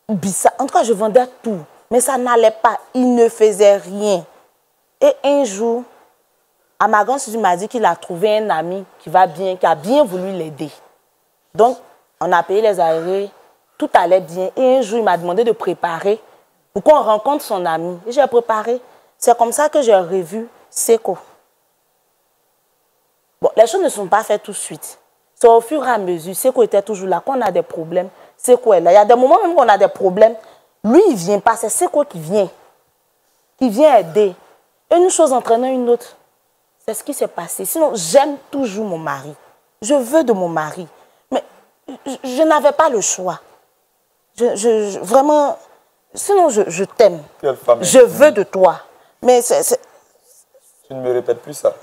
En tout cas, je vendais tout. Mais ça n'allait pas. Il ne faisait rien. Et un jour, à ma grande soeur, il m'a dit qu'il a trouvé un ami qui a bien voulu l'aider. Donc, on a payé les arrêts. Tout allait bien. Et un jour, il m'a demandé de préparer pour qu'on rencontre son ami. Et j'ai préparé. C'est comme ça que j'ai revu Seko. Bon, les choses ne sont pas faites tout de suite. C'est au fur et à mesure. Seko était toujours là. Quand on a des problèmes, Seko est là. Il y a des moments même qu'on a des problèmes. Lui, il ne vient pas, c'est Seko qui vient aider. Et une chose entraînant une autre, c'est ce qui s'est passé. Sinon, j'aime toujours mon mari. Je veux de mon mari. Mais je n'avais pas le choix. Vraiment, sinon je t'aime. Je veux de toi. Mais c'est... Tu ne me répètes plus ça.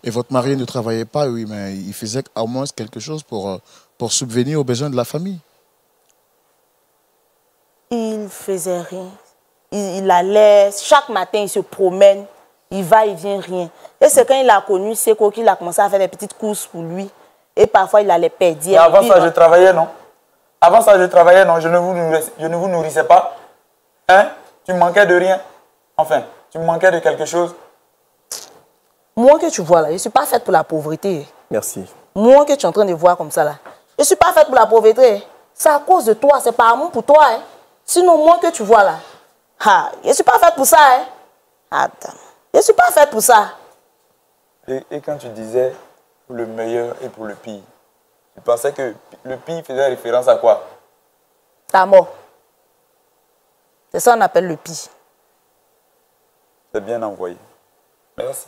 Et votre mari ne travaillait pas, oui, mais il faisait au moins quelque chose pour subvenir aux besoins de la famille. Il faisait rien. Il allait, chaque matin, il se promène, il va, il vient, rien. Et c'est quand il a connu Seko qu'il a commencé à faire des petites courses pour lui. Et parfois, il allait perdre. Et avant ça, je travaillais, non? Avant ça, je travaillais, non? Je ne vous nourrissais pas. Hein? Tu manquais de rien. Enfin, tu manquais de quelque chose. Moi que tu vois là, je ne suis pas faite pour la pauvreté. Merci. Moi que tu es en train de voir comme ça là, je ne suis pas faite pour la pauvreté. C'est à cause de toi, c'est par amour pour toi. Hein. Sinon, moi que tu vois là, je ne suis pas faite pour ça. Hein. Attends, je ne suis pas faite pour ça. Et quand tu disais pour le meilleur et pour le pire, tu pensais que le pire faisait référence à quoi? Ta mort. C'est ça qu'on appelle le pire. C'est bien envoyé. Merci.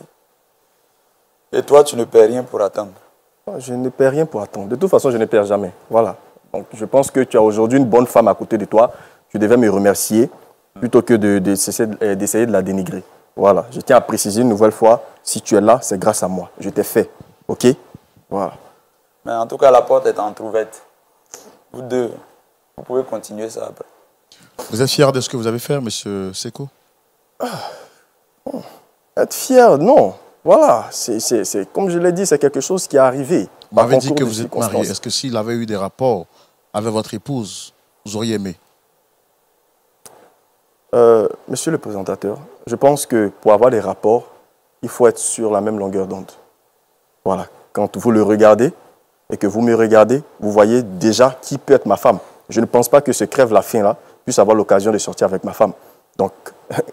Et toi, tu ne perds rien pour attendre? Je ne perds rien pour attendre. De toute façon, je ne perds jamais. Voilà. Donc, je pense que tu as aujourd'hui une bonne femme à côté de toi. Tu devais me remercier plutôt que d'essayer de la dénigrer. Voilà. Je tiens à préciser une nouvelle fois, si tu es là, c'est grâce à moi. Je t'ai fait. OK? Voilà. Mais en tout cas, la porte est entrouverte. Vous deux, vous pouvez continuer ça après. Vous êtes fier de ce que vous avez fait, monsieur Seko? Être fier, non. Voilà. C'est comme je l'ai dit, c'est quelque chose qui est arrivé. Vous m'avez dit que vous êtes marié. Est-ce que s'il avait eu des rapports avec votre épouse, vous auriez aimé? Monsieur le présentateur, je pense que pour avoir des rapports, il faut être sur la même longueur d'onde. Voilà. Quand vous le regardez et que vous me regardez, vous voyez déjà qui peut être ma femme. Je ne pense pas que ce crève-la-faim-là puisse avoir l'occasion de sortir avec ma femme. Donc,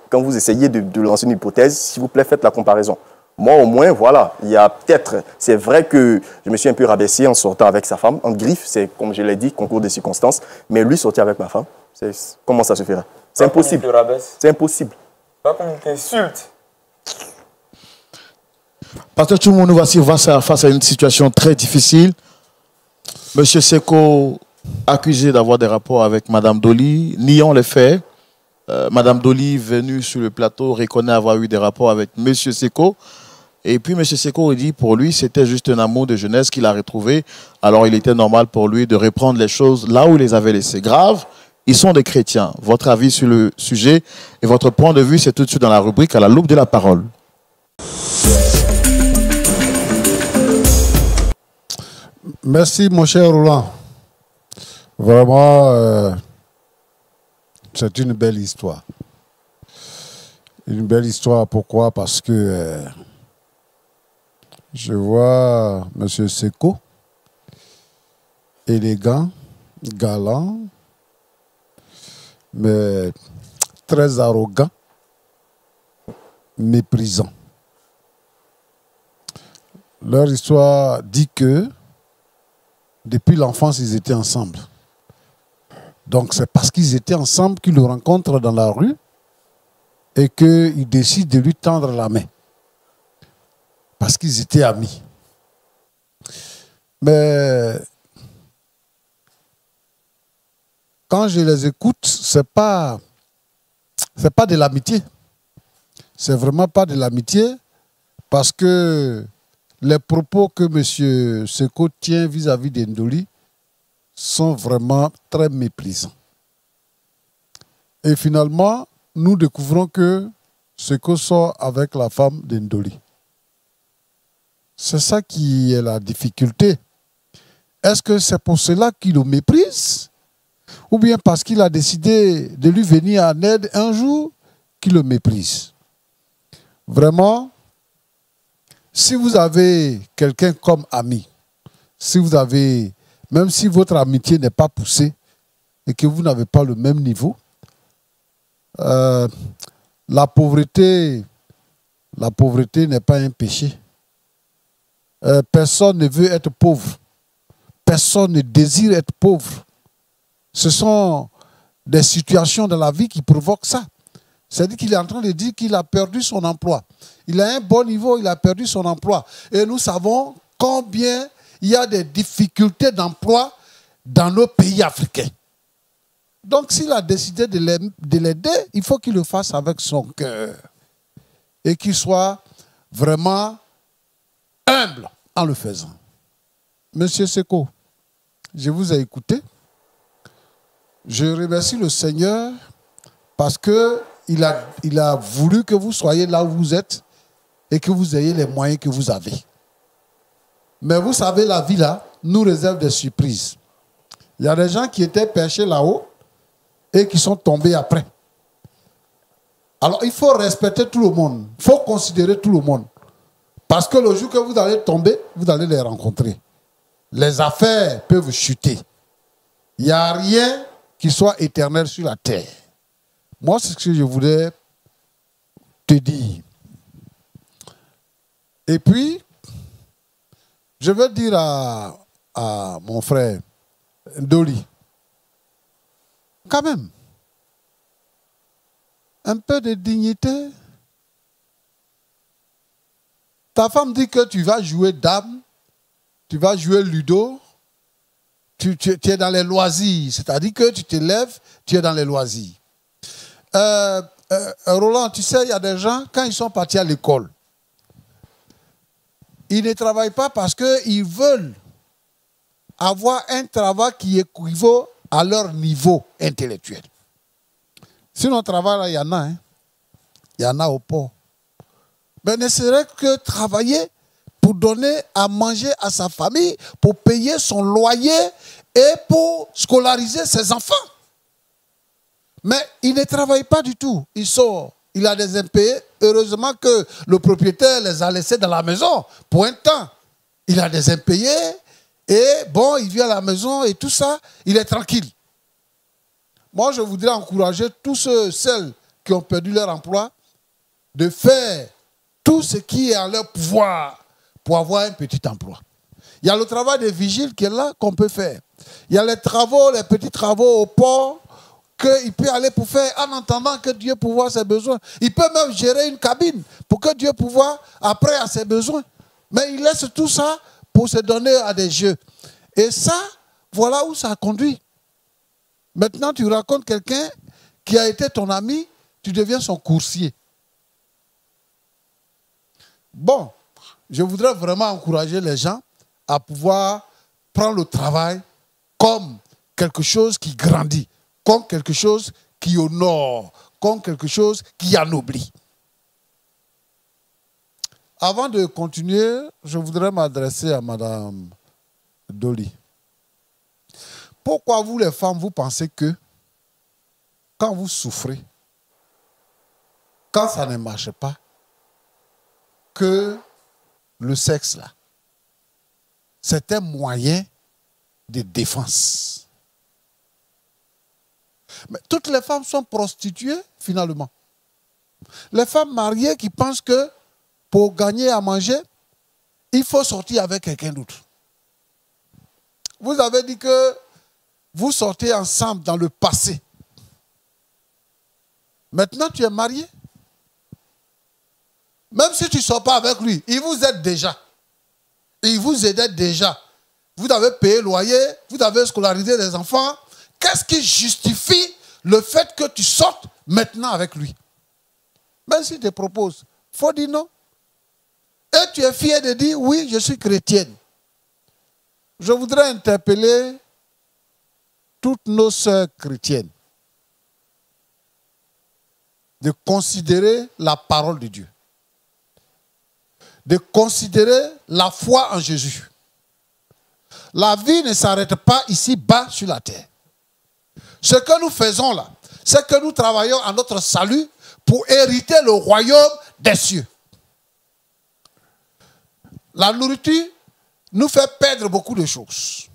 quand vous essayez de lancer une hypothèse, s'il vous plaît, faites la comparaison. Moi, au moins, voilà, il y a peut-être... C'est vrai que je me suis un peu rabaissé en sortant avec sa femme. En griffe, c'est, comme je l'ai dit, concours de circonstances. Mais lui, sortir avec ma femme, comment ça se ferait? C'est impossible. C'est impossible. Pas comme il t'insulte. Pasteur Tchoumo, nous voici face à une situation très difficile. Monsieur Seko, accusé d'avoir des rapports avec Madame Dolly, niant les faits. Madame Dolly, venue sur le plateau, reconnaît avoir eu des rapports avec Monsieur Seko. Et puis Monsieur Seko dit pour lui, c'était juste un amour de jeunesse qu'il a retrouvé. Alors il était normal pour lui de reprendre les choses là où il les avait laissées. Grave, ils sont des chrétiens. Votre avis sur le sujet et votre point de vue, c'est tout de suite dans la rubrique à la loupe de la parole. Merci mon cher Roland. Vraiment, c'est une belle histoire. Une belle histoire, pourquoi? Parce que je vois M. Seko, élégant, galant, mais très arrogant, méprisant. Leur histoire dit que depuis l'enfance, ils étaient ensemble. Donc c'est parce qu'ils étaient ensemble qu'ils le rencontrent dans la rue et qu'ils décident de lui tendre la main. Parce qu'ils étaient amis. Mais quand je les écoute, c'est pas de l'amitié. C'est vraiment pas de l'amitié parce que les propos que M. Seko tient vis-à-vis d'Ndoli sont vraiment très méprisants. Et finalement, nous découvrons que Seko sort avec la femme d'Ndoli. C'est ça qui est la difficulté. Est-ce que c'est pour cela qu'il le méprise? Ou bien parce qu'il a décidé de lui venir en aide un jour qu'il le méprise? Vraiment, si vous avez quelqu'un comme ami, si vous avez, même si votre amitié n'est pas poussée et que vous n'avez pas le même niveau, la pauvreté n'est pas un péché. Personne ne veut être pauvre. personne ne désire être pauvre. Ce sont des situations de la vie qui provoquent ça. C'est-à-dire qu'il est en train de dire qu'il a perdu son emploi. Il a un bon niveau, il a perdu son emploi. Et nous savons combien il y a des difficultés d'emploi dans nos pays africains. Donc s'il a décidé de l'aider, il faut qu'il le fasse avec son cœur. Et qu'il soit vraiment humble en le faisant. Monsieur Seko, je vous ai écouté. Je remercie le Seigneur parce qu'il a voulu que vous soyez là où vous êtes et que vous ayez les moyens que vous avez. Mais vous savez, la vie là nous réserve des surprises. Il y a des gens qui étaient perchés là-haut et qui sont tombés après. Alors il faut respecter tout le monde. Il faut considérer tout le monde. Parce que le jour que vous allez tomber, vous allez les rencontrer. Les affaires peuvent chuter. Il n'y a rien qui soit éternel sur la terre. Moi, c'est ce que je voulais te dire. Et puis, je veux dire à mon frère Ndoli, quand même, un peu de dignité. Ta femme dit que tu vas jouer dame, tu vas jouer ludo, tu es dans les loisirs, c'est-à-dire que tu te lèves, tu es dans les loisirs. Roland, tu sais, il y a des gens, quand ils sont partis à l'école, ils ne travaillent pas parce qu'ils veulent avoir un travail qui équivaut à leur niveau intellectuel. Sinon, on travaille là, il y en a. Hein. Il y en a au port. Mais ne serait que travailler pour donner à manger à sa famille, pour payer son loyer et pour scolariser ses enfants. Mais il ne travaille pas du tout. Il sort, il a des impayés. Heureusement que le propriétaire les a laissés dans la maison pour un temps. Il a des impayés et bon, il vient à la maison et tout ça, il est tranquille. Moi, je voudrais encourager tous celles qui ont perdu leur emploi de faire tout ce qui est en leur pouvoir pour avoir un petit emploi. Il y a le travail des vigiles qui est là qu'on peut faire. Il y a les travaux, les petits travaux au port qu'il peut aller pour faire en entendant que Dieu pourvoit ses besoins. Il peut même gérer une cabine pour que Dieu pourvoie après à ses besoins. Mais il laisse tout ça pour se donner à des jeux. Et ça, voilà où ça conduit. Maintenant, tu racontes quelqu'un qui a été ton ami, tu deviens son coursier. Bon, je voudrais vraiment encourager les gens à pouvoir prendre le travail comme quelque chose qui grandit, comme quelque chose qui honore, comme quelque chose qui anoblit. Avant de continuer, je voudrais m'adresser à Madame Doli. Pourquoi vous les femmes, vous pensez que quand vous souffrez, quand ça ne marche pas, que le sexe là, c'est un moyen de défense? Mais toutes les femmes sont prostituées finalement. Les femmes mariées qui pensent que pour gagner à manger, il faut sortir avec quelqu'un d'autre. Vous avez dit que vous sortez ensemble dans le passé. Maintenant, tu es marié. Même si tu ne sors pas avec lui, il vous aide déjà. Il vous aidait déjà. Vous avez payé le loyer, vous avez scolarisé les enfants. Qu'est-ce qui justifie le fait que tu sortes maintenant avec lui? Même s'il te propose, il faut dire non. Et tu es fier de dire, oui, je suis chrétienne. Je voudrais interpeller toutes nos sœurs chrétiennes de considérer la parole de Dieu, de considérer la foi en Jésus. La vie ne s'arrête pas ici-bas sur la terre. Ce que nous faisons là, c'est que nous travaillons à notre salut pour hériter le royaume des cieux. La nourriture nous fait perdre beaucoup de choses.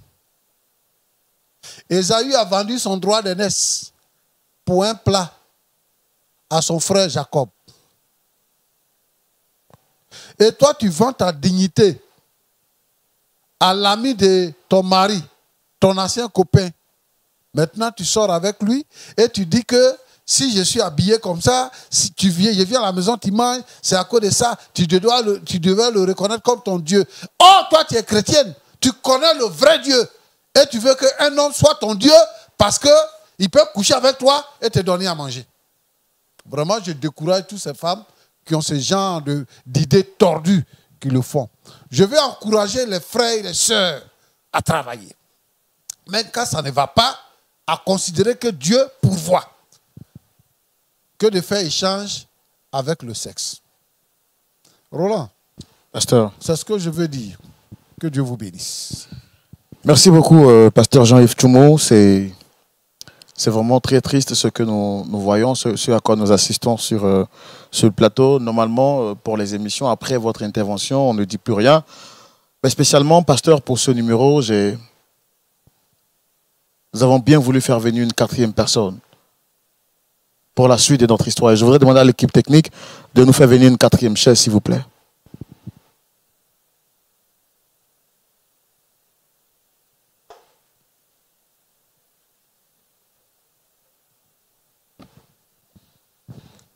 Ésaü a vendu son droit d'aînesse pour un plat à son frère Jacob. Et toi, tu vends ta dignité à l'ami de ton mari, ton ancien copain. Maintenant, tu sors avec lui et tu dis que si je suis habillé comme ça, si tu viens, je viens à la maison, tu manges, c'est à cause de ça, tu devais le reconnaître comme ton Dieu. Or, toi, tu es chrétienne, tu connais le vrai Dieu et tu veux qu'un homme soit ton Dieu parce qu'il peut coucher avec toi et te donner à manger. Vraiment, je décourage toutes ces femmes qui ont ce genre d'idées tordues qui le font. Je vais encourager les frères et les sœurs à travailler. Mais quand ça ne va pas, à considérer que Dieu pourvoit. Que de faire échange avec le sexe. Roland, Pasteur. c'est ce que je veux dire. Que Dieu vous bénisse. Merci beaucoup, Pasteur Jean-Yves Tchoumo. C'est vraiment très triste ce que nous voyons, ce à quoi nous assistons sur le plateau. Normalement, pour les émissions, après votre intervention, on ne dit plus rien. Mais spécialement, Pasteur, pour ce numéro, nous avons bien voulu faire venir une 4e personne pour la suite de notre histoire. Et je voudrais demander à l'équipe technique de nous faire venir une 4e chaise, s'il vous plaît.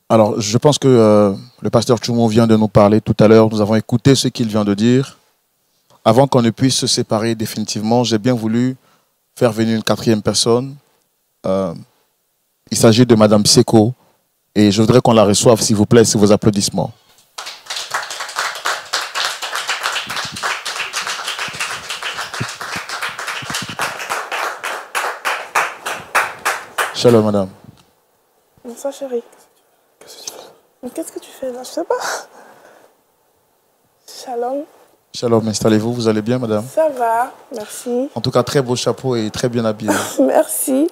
Alors, je pense que le pasteur Tchoumo vient de nous parler tout à l'heure. Nous avons écouté ce qu'il vient de dire. Avant qu'on ne puisse se séparer définitivement, j'ai bien voulu faire venir une 4e personne. Il s'agit de Madame Seko. Et je voudrais qu'on la reçoive, s'il vous plaît, sur vos applaudissements. Shalom, madame. Bonsoir, chérie. Qu'est-ce que tu fais là? Je sais pas. Shalom. Shalom, installez-vous. Vous allez bien, madame? Ça va, merci. En tout cas, très beau chapeau et très bien habillé. Merci.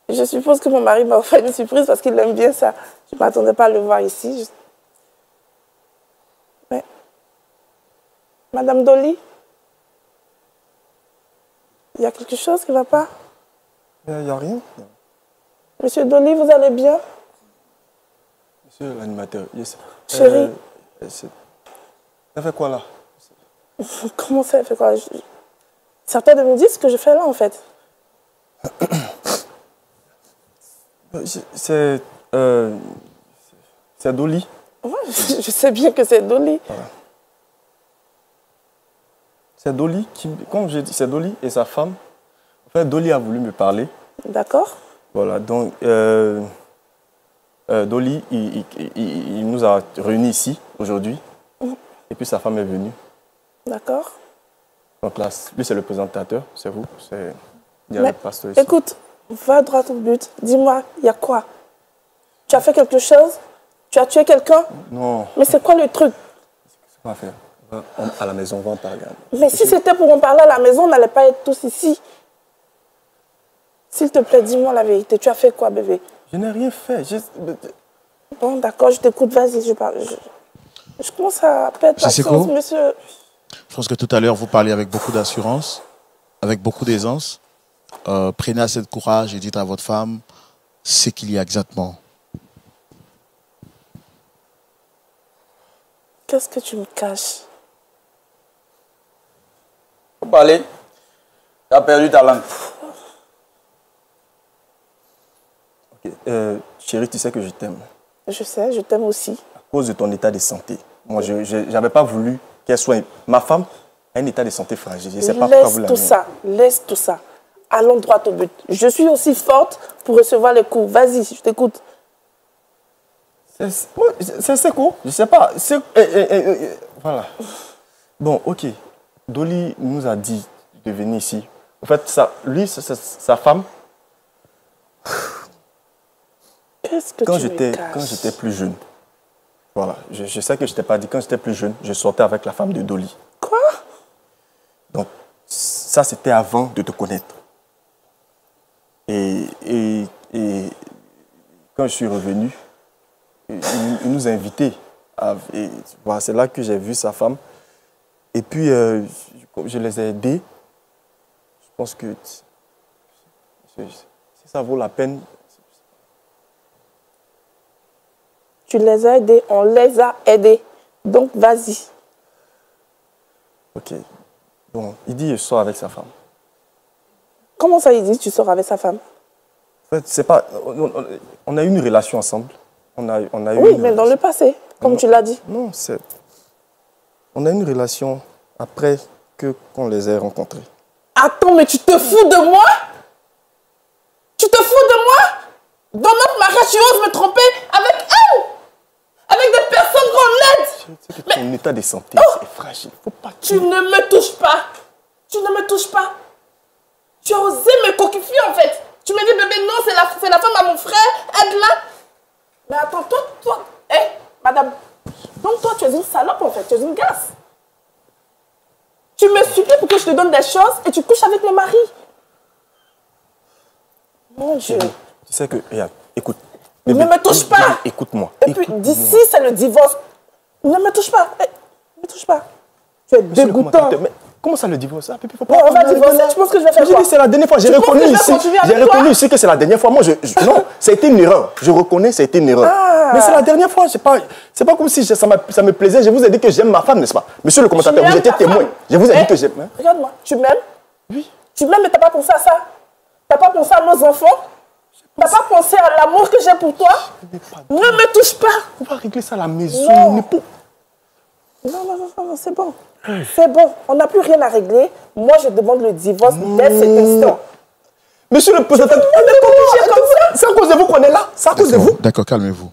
Je suppose que mon mari m'a offert une surprise parce qu'il aime bien ça. Je ne m'attendais pas à le voir ici. Mais... Madame Dolly, il y a quelque chose qui ne va pas? Il n'y a rien. Monsieur Dolly, vous allez bien? Monsieur l'animateur, yes. Chérie. Ça fait quoi là? Comment ça fait quoi? Certains de me dire ce que je fais là en fait. C'est Dolly. Ouais, je sais bien que c'est Dolly. Voilà. C'est Dolly qui, comme j'ai dit, c'est Dolly et sa femme. En fait, Dolly a voulu me parler. D'accord. Voilà, donc Dolly, il nous a réunis ici aujourd'hui. Et puis sa femme est venue. D'accord. Donc là, lui c'est le présentateur, c'est vous, il y a le pasteur ici. Écoute, va droit au but. Dis-moi, il y a quoi? Tu as fait quelque chose? Tu as tué quelqu'un? Non. Mais c'est quoi le truc? Qu'est-ce qu'on va faire? À la maison, on va en parler. Mais si c'était pour en parler à la maison, on n'allait pas être tous ici. S'il te plaît, dis-moi la vérité. Tu as fait quoi, bébé? Je n'ai rien fait. Bon, d'accord, je t'écoute. Vas-y, je parle. Je commence à perdre patience, monsieur. Je pense que tout à l'heure, vous parliez avec beaucoup d'assurance, avec beaucoup d'aisance. Prenez assez de courage et dites à votre femme ce qu'il y a exactement. Qu'est-ce que tu me caches? Faut parler. Tu as perdu ta langue. Ok. Chérie, tu sais que je t'aime. Je sais, je t'aime aussi. À cause de ton état de santé. Moi, je n'avais pas voulu qu'elle soit... Ma femme a un état de santé fragile. Je ne sais pas pourquoi vous l'avez. Laisse tout ça. Allons droit au but. Je suis aussi forte pour recevoir les coups. Vas-y, je t'écoute. C'est quoi? Je ne sais pas. Voilà. Bon, ok. Dolly nous a dit de venir ici. En fait, sa femme... Qu'est-ce que quand tu me caches? Quand j'étais plus jeune, voilà, je sais que je ne t'ai pas dit, quand j'étais plus jeune, je sortais avec la femme de Dolly. Quoi? Donc, ça, c'était avant de te connaître. Et quand je suis revenu, il nous a invités. Voilà, c'est là que j'ai vu sa femme. Et puis, je les ai aidés. Je pense que si ça vaut la peine... Tu les as aidés, on les a aidés. Donc, vas-y. Ok. Bon, il dit, je sors avec sa femme. Comment ça, il dit, tu sors avec sa femme? En fait, c'est pas... On a eu une relation ensemble. Oui, mais dans le passé, comme tu l'as dit. Non, c'est... On a eu une relation après qu'on les ait rencontrés. Attends, mais tu te fous de moi? Tu te fous de moi? Dans notre mariage, tu oses me tromper avec elle? Avec des personnes qu'on aide? Tu sais que ton état de santé est fragile. Faut pas... Tu ne me touches pas. Tu ne me touches pas. Tu as osé me coquifier en fait. Tu me dis, bébé, non, c'est la femme à mon frère, aide-la. Mais attends, toi, hé, madame. Donc toi, tu es une salope en fait, tu es une gasse. Tu me supplies pour que je te donne des choses et tu couches avec mon mari. Mon Dieu. Tu sais que, regarde, écoute. Ne me touche pas. Écoute-moi. Et puis d'ici, c'est le divorce. Ne me touche pas. Ne me touche pas. Tu es dégoûtant. Comment ça le divorce? On va divorcer, tu penses que je vais faire quoi? C'est la dernière fois, j'ai reconnu ici que c'est la dernière fois. Moi, non, ça a été une erreur. Je reconnais, ça a été une erreur. Ah. Mais c'est la dernière fois, c'est pas comme si ça me plaisait. Je vous ai dit que j'aime ma femme, n'est-ce pas? Monsieur le commentateur, vous étiez témoin. Je vous ai dit que j'aime. Regarde-moi, tu m'aimes? Oui. Tu m'aimes, mais t'as pas pensé à ça? T'as pas pensé à nos enfants? T'as pas pensé à l'amour que j'ai pour toi? Ne me touche pas. On va régler ça à la maison. Non, c'est bon. C'est bon, on n'a plus rien à régler. Moi, je demande le divorce dès cet instant. Monsieur le président, c'est à cause de vous qu'on est là. C'est à cause de vous. D'accord, calmez-vous.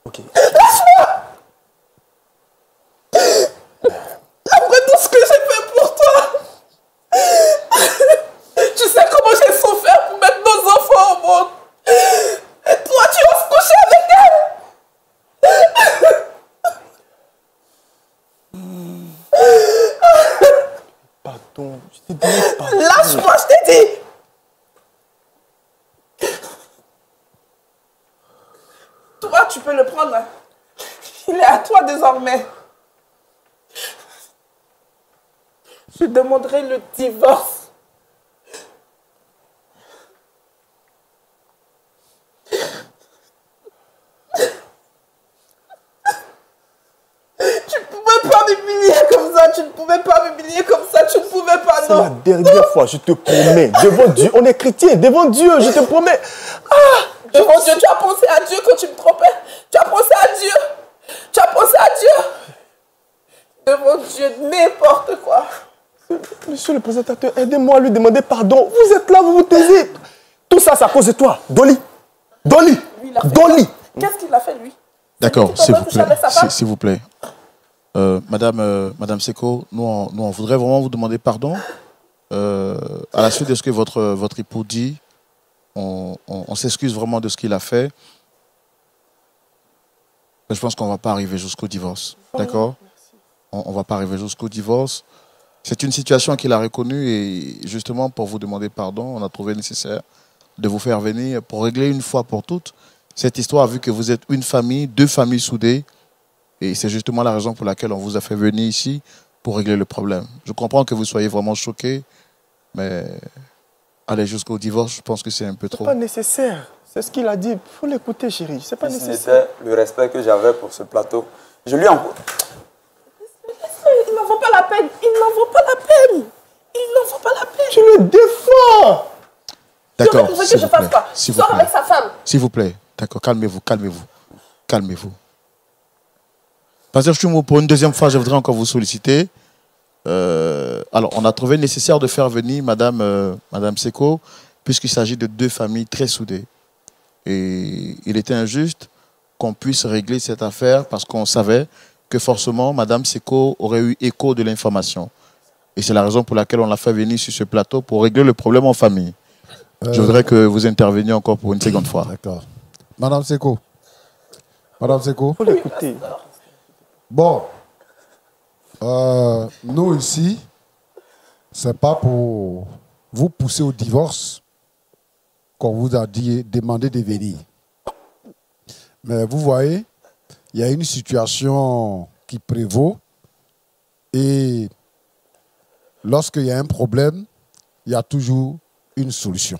Ok. Lâche-moi! Après tout ce que j'ai fait pour toi, tu sais comment j'ai souffert pour mettre nos enfants au monde. Et toi, tu oses coucher avec elle? Pardon, je t'ai dit pardon. Lâche-moi, je t'ai dit. Toi, tu peux le prendre. Il est à toi désormais. Je demanderai le divorce. Tu ne pouvais pas m'humilier comme ça, tu ne pouvais pas, non. C'est la dernière fois, je te promets, devant Dieu, on est chrétien, devant Dieu, je te promets. Devant Dieu, tu as pensé à Dieu quand tu me trompais. Tu as pensé à Dieu. Tu as pensé à Dieu. Devant Dieu, n'importe quoi. Monsieur le présentateur, aidez-moi à lui demander pardon. Vous êtes là, vous vous taisez. Tout ça, c'est à cause de toi. Dolly. Qu'est-ce qu'il a fait, lui? D'accord, s'il vous plaît. Madame Seko, nous on voudrait vraiment vous demander pardon. À la suite de ce que votre époux dit, on s'excuse vraiment de ce qu'il a fait. Mais je pense qu'on ne va pas arriver jusqu'au divorce. D'accord? On ne va pas arriver jusqu'au divorce. C'est une situation qu'il a reconnue et justement pour vous demander pardon, on a trouvé nécessaire de vous faire venir pour régler une fois pour toutes cette histoire, vu que vous êtes une famille, deux familles soudées. Et c'est justement la raison pour laquelle on vous a fait venir ici pour régler le problème. Je comprends que vous soyez vraiment choqués, mais aller jusqu'au divorce, je pense que c'est un peu trop. C'est pas nécessaire. C'est ce qu'il a dit. Il faut l'écouter, chérie. C'est pas nécessaire. C'était le respect que j'avais pour ce plateau. Je lui en... Il n'en vaut pas la peine. Il n'en vaut pas la peine. Il n'en vaut pas la peine. Tu le défends. D'accord. Tu veux que je fasse quoi? Sors avec sa femme. S'il vous plaît. D'accord. Calmez-vous. Pasteur Choumo, pour une deuxième fois, je voudrais encore vous solliciter. Alors, on a trouvé nécessaire de faire venir Madame Seko, puisqu'il s'agit de deux familles très soudées. Et il était injuste qu'on puisse régler cette affaire parce qu'on savait que forcément, Madame Seko aurait eu écho de l'information. Et c'est la raison pour laquelle on l'a fait venir sur ce plateau pour régler le problème en famille. Je voudrais que vous interveniez encore pour une seconde fois. D'accord. Madame Seko. Il faut l'écouter. Bon, nous ici, c'est pas pour vous pousser au divorce qu'on vous a demandé de venir. Mais vous voyez, il y a une situation qui prévaut et lorsqu'il y a un problème, il y a toujours une solution.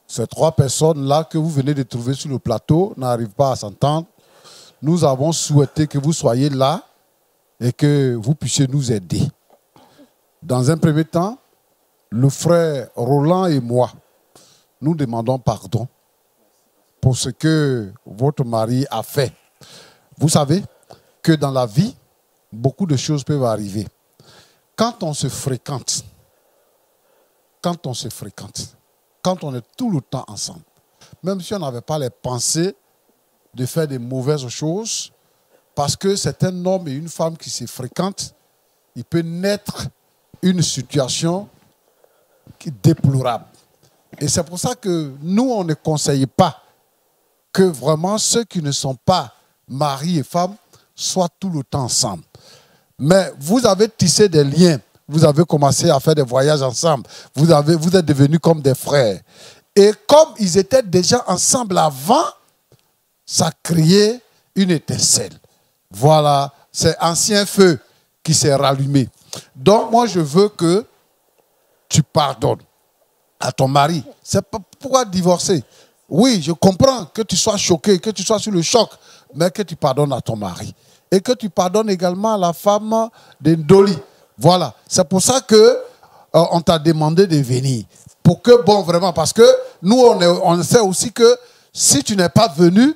Ces trois personnes-là que vous venez de trouver sur le plateau n'arrivent pas à s'entendre. Nous avons souhaité que vous soyez là et que vous puissiez nous aider. Dans un premier temps, le frère Roland et moi, nous demandons pardon pour ce que votre mari a fait. Vous savez que dans la vie, beaucoup de choses peuvent arriver. Quand on se fréquente, quand on est tout le temps ensemble, même si on n'avait pas les pensées de faire des mauvaises choses, parce que c'est un homme et une femme qui se fréquentent, il peut naître une situation déplorable. Et c'est pour ça que nous, on ne conseille pas que vraiment ceux qui ne sont pas mari et femme soient tout le temps ensemble. Mais vous avez tissé des liens, vous avez commencé à faire des voyages ensemble, vous êtes devenus comme des frères. Et comme ils étaient déjà ensemble avant, ça créait une étincelle. Voilà, c'est ancien feu qui s'est rallumé. Donc moi, je veux que tu pardonnes à ton mari. C'est pas pourquoi divorcer. Oui, je comprends que tu sois choqué, que tu sois sur le choc, mais que tu pardonnes à ton mari. Et que tu pardonnes également à la femme d'Indoli. Voilà, c'est pour ça que on t'a demandé de venir. Pour que, bon, vraiment, parce que nous, on sait aussi que si tu n'es pas venu,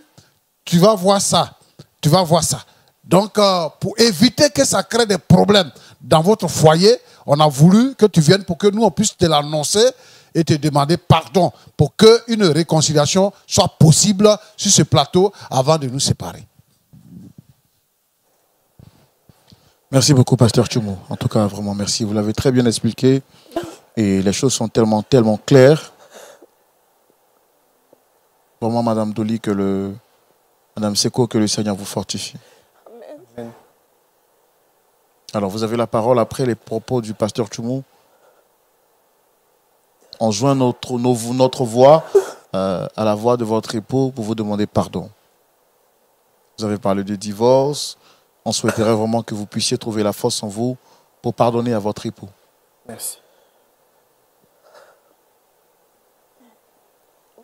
tu vas voir ça. Tu vas voir ça. Donc, pour éviter que ça crée des problèmes dans votre foyer, on a voulu que tu viennes pour que nous, on puisse te l'annoncer et te demander pardon pour qu'une réconciliation soit possible sur ce plateau avant de nous séparer. Merci beaucoup, Pasteur Tchoumou. En tout cas, vraiment, merci. Vous l'avez très bien expliqué. Et les choses sont tellement, tellement claires. Vraiment, Madame Doli, Madame Seko, que le Seigneur vous fortifie. Amen. Alors, vous avez la parole après les propos du Pasteur Tchoumou. On joint notre voix à la voix de votre époux pour vous demander pardon. Vous avez parlé de divorce. On souhaiterait vraiment que vous puissiez trouver la force en vous pour pardonner à votre époux. Merci.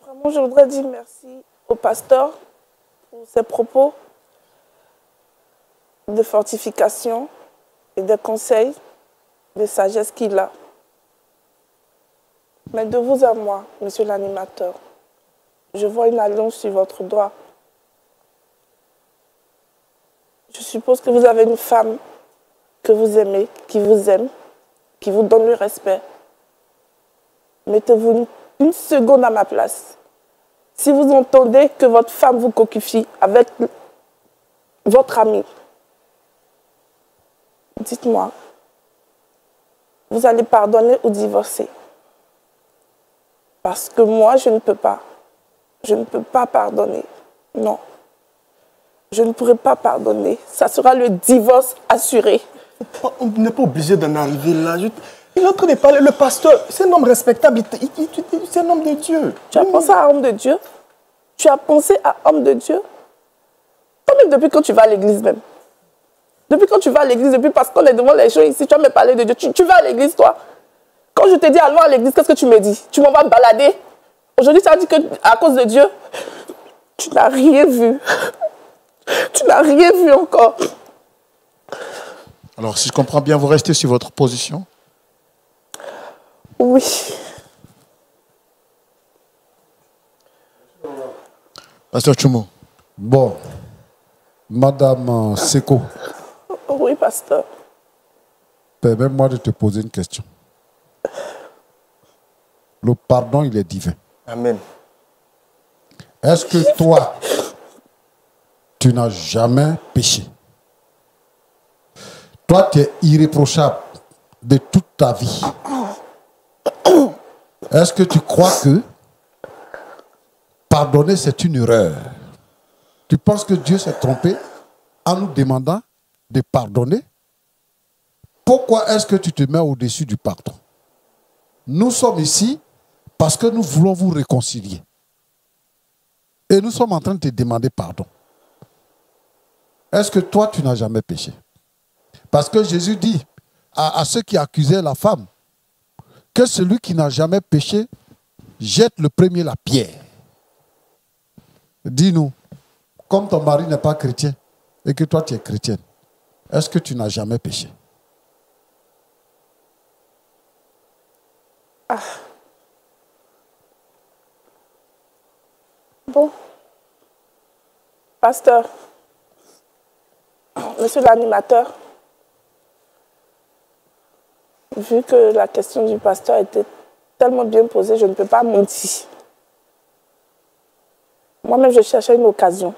Vraiment, je voudrais dire merci au pasteur pour ses propos de fortification et de conseils, de sagesse qu'il a. Mais de vous à moi, monsieur l'animateur, je vois une alliance sur votre doigt. Je suppose que vous avez une femme que vous aimez, qui vous aime, qui vous donne le respect. Mettez-vous une seconde à ma place. Si vous entendez que votre femme vous coquifie avec votre ami, dites-moi, vous allez pardonner ou divorcer? Parce que moi, je ne peux pas. Je ne peux pas pardonner. Non. Je ne pourrai pas pardonner. Ça sera le divorce assuré. On n'est pas obligé d'en arriver là. Il est en train de parler. Le pasteur, c'est un homme respectable. C'est un homme de Dieu. Tu as pensé à homme de Dieu? Tu as pensé à homme de Dieu? Toi-même, depuis quand tu vas à l'église même? Depuis quand tu vas à l'église, depuis parce qu'on est devant les gens ici, tu vas me parler de Dieu. Tu vas à l'église, toi? Quand je te dis allons à l'église, qu'est-ce que tu me dis? Tu m'en vas balader? Aujourd'hui, tu as dit qu'à cause de Dieu, tu n'as rien vu. Tu n'as rien vu encore. Alors, si je comprends bien, vous restez sur votre position? Oui. Pasteur Tchoumou. Bon, Madame Seko, Oui, pasteur. permets-moi de te poser une question. Le pardon, il est divin. Amen. Est-ce que toi, tu n'as jamais péché? Toi, tu es irréprochable de toute ta vie. Est-ce que tu crois que pardonner, c'est une erreur? Tu penses que Dieu s'est trompé en nous demandant de pardonner? Pourquoi est-ce que tu te mets au-dessus du pardon? Nous sommes ici parce que nous voulons vous réconcilier. Et nous sommes en train de te demander pardon. Est-ce que toi, tu n'as jamais péché? Parce que Jésus dit à ceux qui accusaient la femme que celui qui n'a jamais péché jette le premier la pierre. Dis-nous, comme ton mari n'est pas chrétien et que toi tu es chrétienne, est-ce que tu n'as jamais péché? Bon. Pasteur, monsieur l'animateur, vu que la question du pasteur était tellement bien posée, je ne peux pas mentir. Moi-même, je cherchais une occasion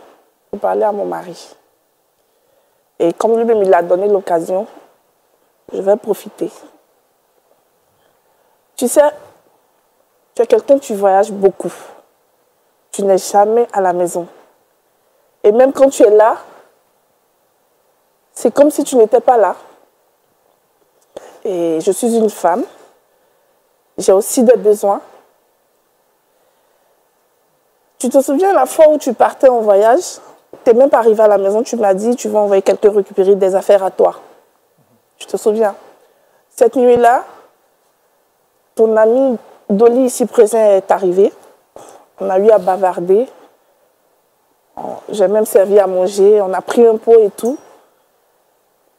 pour parler à mon mari. Et comme lui-même, il a donné l'occasion, je vais profiter. Tu sais, tu es quelqu'un, tu voyages beaucoup. Tu n'es jamais à la maison. Et même quand tu es là, c'est comme si tu n'étais pas là. Et je suis une femme. J'ai aussi des besoins. Tu te souviens la fois où tu partais en voyage, tu n'es même pas arrivé à la maison, tu m'as dit tu vas envoyer quelqu'un récupérer des affaires à toi. Tu te souviens? Cette nuit-là, ton ami Dolly ici présent est arrivé. On a eu à bavarder. J'ai même servi à manger. On a pris un pot et tout.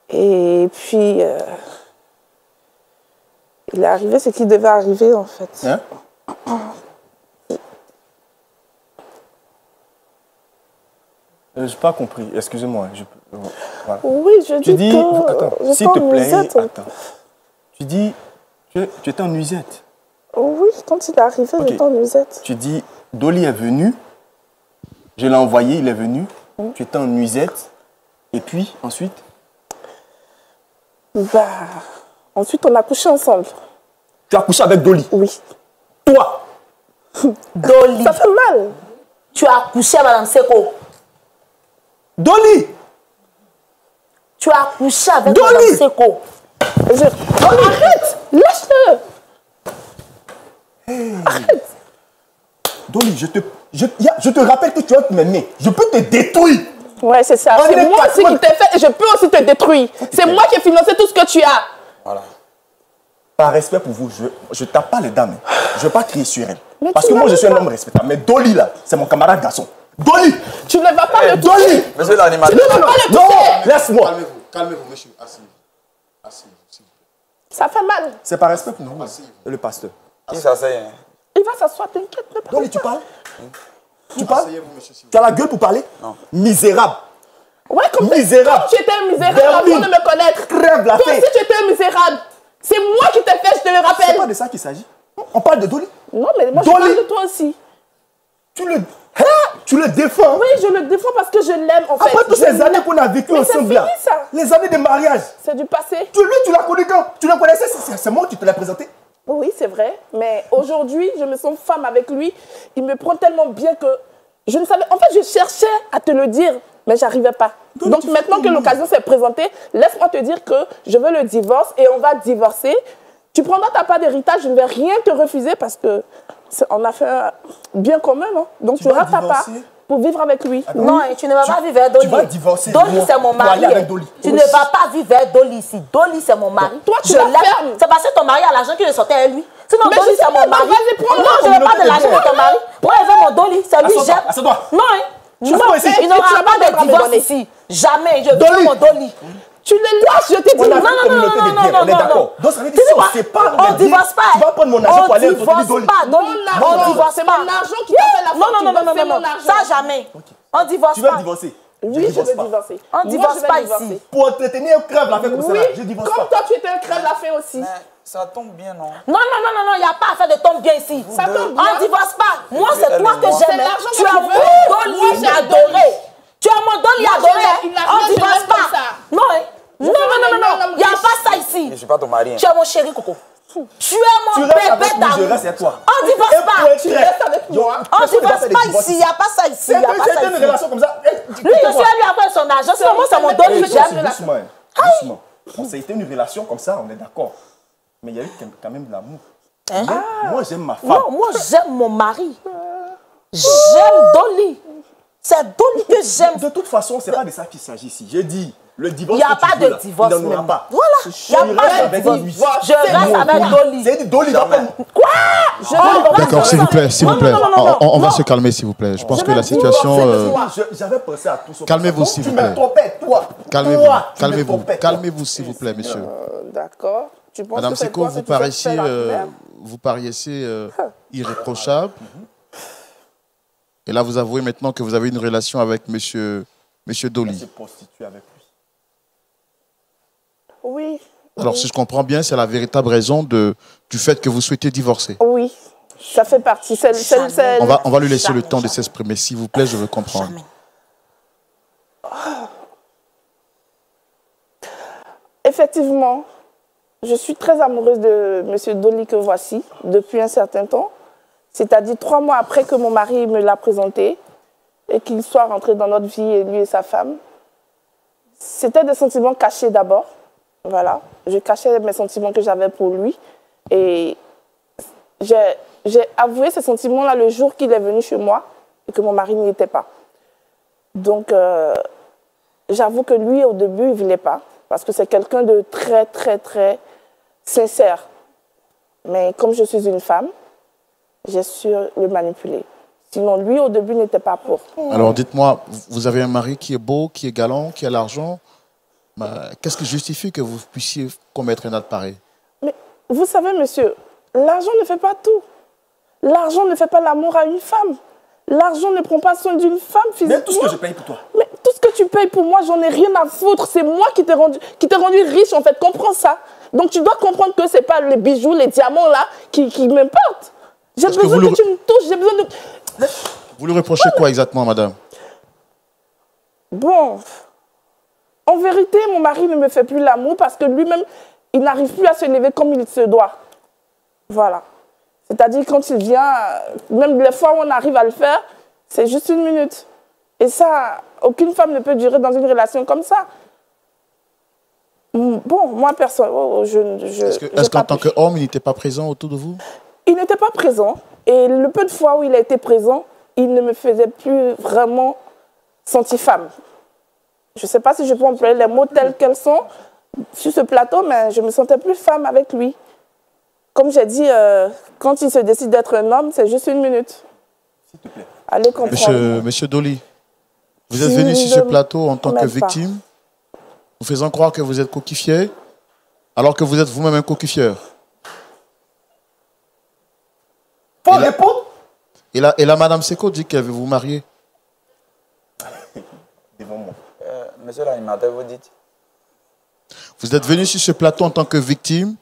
Et puis, il est arrivé ce qui devait arriver, en fait. Hein? Je n'ai pas compris. Excusez-moi. Voilà. Oui, je dis que... Attends, s'il te plaît, attends. Tu dis... Tu étais en nuisette. Oui, quand il est arrivé, j'étais en nuisette. Tu dis, Dolly est venu, je l'ai envoyé, il est venu, tu étais en nuisette, et puis, ensuite? Bah, ensuite, on a couché ensemble. Tu as couché avec Dolly? Oui. Toi? Dolly. Ça fait mal. Tu as couché à Madame Seko. Dolly! Tu as couché avec Dolly. Madame Seko. Oh, arrête! Lâche-le! Hey. Arrête! Dolly, je te rappelle que tu as m'aimer. Je peux te détruire. Ouais, c'est ça. C'est moi aussi qui t'ai fait et je peux aussi te détruire. C'est moi qui ai financé tout ce que tu as. Voilà. Par respect pour vous, je tape pas les dames. Je ne vais pas crier sur elle. Mais parce que moi, je suis un homme respectable. Mais Dolly, là, c'est mon camarade garçon. Dolly! Tu ne vas pas le toucher. Dolly! Monsieur l'animateur. Tu ne vas pas le toucher. Non, laisse-moi. Calmez-vous, monsieur. Asseyez-vous. Asseyez-vous, s'il vous plaît. Ça fait mal. C'est par respect pour vous, le pasteur. Qui s'asseye? Il va s'asseoir, t'inquiète. Dolly, tu parles? Tu parles? Asseyez-vous, monsieur, s'il vous Tu as la gueule pour parler? Non. Misérable. Ouais, comme Misérable. tu étais un misérable avant de me connaître. Crève la Toi tête. aussi, tu étais un misérable. C'est moi qui t'ai fait, je te le C'est rappelle. pas de ça qu'il s'agit. On parle de Dolly. Non, mais moi, je Dolly. parle de toi aussi. Tu le défends. Oui, je le défends parce que je l'aime, en fait. Après toutes ces années qu'on a vécues Mais c'est ensemble fini, là, ça. les années de mariage, C'est du passé. lui, tu l'as connu quand? Tu le connaissais, c'est moi qui te l'ai présenté. Oui, c'est vrai. Mais aujourd'hui, je me sens femme avec lui. Il me prend tellement bien que je ne savais... En fait, je cherchais à te le dire, mais je n'arrivais pas. Donc maintenant que l'occasion s'est présentée, laisse-moi te dire que je veux le divorce et on va divorcer. Tu prendras ta part d'héritage, je ne vais rien te refuser parce que on a fait un bien commun, non? Donc tu auras ta part pour vivre avec lui. Non, tu ne vas pas vivre avec Dolly. Tu vas divorcer. Dolly, c'est mon mari. Tu ne vas pas vivre avec Dolly ici. Dolly, c'est mon mari. Toi, tu je la l'aime. fermes. C'est parce que ton mari a l'argent qu'il sortait avec lui. Sinon, Mais Dolly, je sais c'est pas, mon mari. vas-y, prends-le. Non, je ne veux pas de l'argent de ton mari. Moi, je veux mon Dolly. C'est lui, j'aime. Assieds-toi. Non, Tu non, vas ici. il n'aura Tu vas pas pas de me divorce donner. ici. Jamais. Je Dolly. veux mon Dolly. Tu le lâches, je te dis. On a Non, une communauté de biens, on est d'accord. Donc ça veut dire si on ne sait pas, On divorce pas. tu vas prendre mon argent pour aller On divorce Dolly. pas, Dolly. Mon On argent, divorce c'est pas. mon argent qui t'a fait la faute. Non, C'est mon non. argent. Ça, jamais. On divorce Tu vas pas. divorcer. Oui, je vais divorcer. On Moi, divorce je vais pas divorcer. ici. Pour entretenir un crève la fait comme ça, Oui, là, je divorce comme pas. toi, tu étais un crève la faim aussi. Mais ça tombe bien, non? Non, il n'y a pas à faire de tombe bien ici. Ça tombe bien. On ne divorce pas. Moi, c'est Elle toi et que moi. j'aime. C'est l'argent Tu que as tu mon veux. Moi, Dolly j'ai adoré. Tu as mon Dolly Moi, adoré. il n'a On rien ne de divorce même comme pas. ça. Non, non. Il n'y a pas ça ici. Je ne suis pas ton mari. hein. Tu es mon chéri, Coco. Tu es Tu mon restes bébé avec moi, je d'amour. reste avec toi. On ne divorce pas. Tu restes avec moi. On ne divorce pas ici. Il n'y a pas ça ici. C'est Il n'y a que pas j'ai ça une ici. relation comme ça. Lui, je suis à lui après son argent. Sinon, moi, c'est mon Dolly. J'aime. Doucement, doucement. On s'est été une relation comme ça, on est d'accord. Mais il y a eu quand même de l'amour. Moi, j'aime ma femme. Non, moi, j'aime mon mari. J'aime Dolly. C'est Dolly que j'aime. De toute façon, c'est pas de ça qu'il s'agit ici. Je dis, le divorce. Il n'y a que tu pas veux, de là, divorce il n'en aura même. pas. Voilà. Il n'y a pas de divorce. Je reste avec Dolly. C'est dit Dolly. Quoi? D'accord, s'il vous plaît, s'il vous plaît. On va se calmer, s'il vous plaît. Je pense que la situation... J'avais pensé à tout ça. Calmez-vous, s'il vous plaît. Tu me trompais, toi. Calmez-vous, calmez-vous, calmez-vous, s'il vous plaît, monsieur. D'accord. Tu penses Madame que c'est Seko, toi, vous paraissiez irréprochable. Et là, vous avouez maintenant que vous avez une relation avec monsieur Dolly. Elle s'est prostituée avec lui. Oui. Alors, si je comprends bien, c'est la véritable raison du fait que vous souhaitez divorcer. Oui. Ça fait partie. On va lui laisser le temps de s'exprimer. S'il vous plaît, je veux comprendre. Effectivement, je suis très amoureuse de M. Dolly que voici depuis un certain temps. C'est-à-dire 3 mois après que mon mari me l'a présenté et qu'il soit rentré dans notre vie, lui et sa femme. C'était des sentiments cachés d'abord. Voilà. Je cachais mes sentiments que j'avais pour lui. Et j'ai avoué ces sentiments-là le jour qu'il est venu chez moi et que mon mari n'y était pas. Donc, j'avoue que lui, au début, il ne voulait pas. Parce que c'est quelqu'un de très, très, très sincère. Mais comme je suis une femme, j'ai su le manipuler. Sinon, lui, au début, n'était pas pour. Alors, dites-moi, vous avez un mari qui est beau, qui est galant, qui a l'argent. Qu'est-ce qui justifie que vous puissiez commettre un acte pareil? Mais vous savez, monsieur, l'argent ne fait pas tout. L'argent ne fait pas l'amour à une femme. L'argent ne prend pas soin d'une femme physiquement. Mais tout ce que je paye pour toi. Mais tout ce que tu payes pour moi, j'en ai rien à foutre. C'est moi qui t'ai rendu riche, en fait. Comprends ça. Donc, tu dois comprendre que ce n'est pas les bijoux, les diamants, là, qui m'importent. J'ai besoin que tu me touches, j'ai besoin de... Vous lui reprochez quoi exactement, madame? Bon, en vérité, mon mari ne me fait plus l'amour parce que lui-même, il n'arrive plus à se lever comme il se doit. Voilà. C'est-à-dire, quand il vient, même les fois où on arrive à le faire, c'est juste 1 minute. Et ça, aucune femme ne peut durer dans une relation comme ça. Bon, moi, personne... Est-ce qu'en tant qu'homme, il n'était pas présent autour de vous? Il n'était pas présent. Et le peu de fois où il a été présent, il ne me faisait plus vraiment sentir femme. Je ne sais pas si je peux employer les mots tels qu'elles sont sur ce plateau, mais je ne me sentais plus femme avec lui. Comme j'ai dit, quand il se décide d'être un homme, c'est juste 1 minute. S'il te plaît. Allez comprendre. Monsieur Dolly, vous êtes venu sur ce plateau en tant que victime, vous faisant croire que vous êtes coquifier, alors que vous êtes vous-même un coquifieur. Faut répondre. Et là, Madame Seko dit qu'elle veut vous marier. Devant moi. Monsieur l'animateur, vous dites? Vous êtes venu sur ce plateau en tant que victime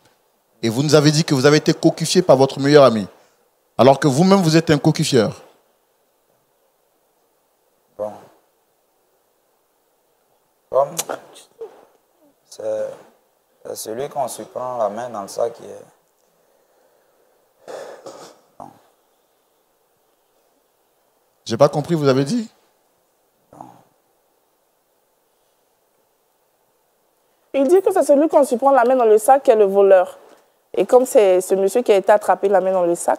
et vous nous avez dit que vous avez été coquifié par votre meilleur ami. Alors que vous-même, vous êtes un coquifieur. Bon. Comme c'est celui qu'on se prend la main dans le sac qui est... J'ai pas compris, vous avez dit? Il dit que c'est celui qu'on se prend la main dans le sac qui est le voleur. Et comme c'est ce monsieur qui a été attrapé la main dans le sac,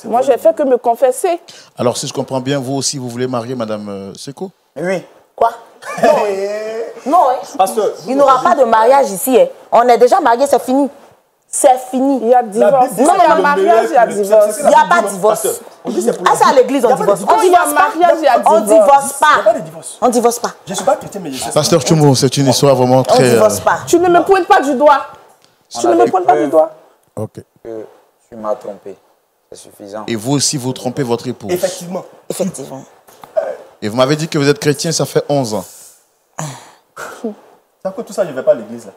moi, j'ai fait que me confesser. Alors, si je comprends bien, vous aussi, vous voulez marier Madame Seko? Oui. Quoi? Non. Non, Pasteur, il n'y aura pas de mariage ici. On est déjà mariés, c'est fini. C'est fini. Il y a divorce. Non, il y a mariage, il y a divorce. Il n'y a pas de divorce. Ah, c'est à l'église, on divorce. On divorce pas. On divorce pas. Il n'y a pas de divorce. On divorce pas. Je ne suis pas chrétien, mais je sais. Pasteur Tchoumo, c'est une histoire vraiment On très... divorce pas. Tu ne me pointes pas du doigt. Tu ne me pointes pas du doigt. Ok. Que tu m'as trompé. C'est suffisant. Et vous aussi, vous trompez votre épouse. Effectivement. Effectivement. Et vous m'avez dit que vous êtes chrétien, ça fait 11 ans. C'est à cause de tout ça, je ne vais pas à l'église, là.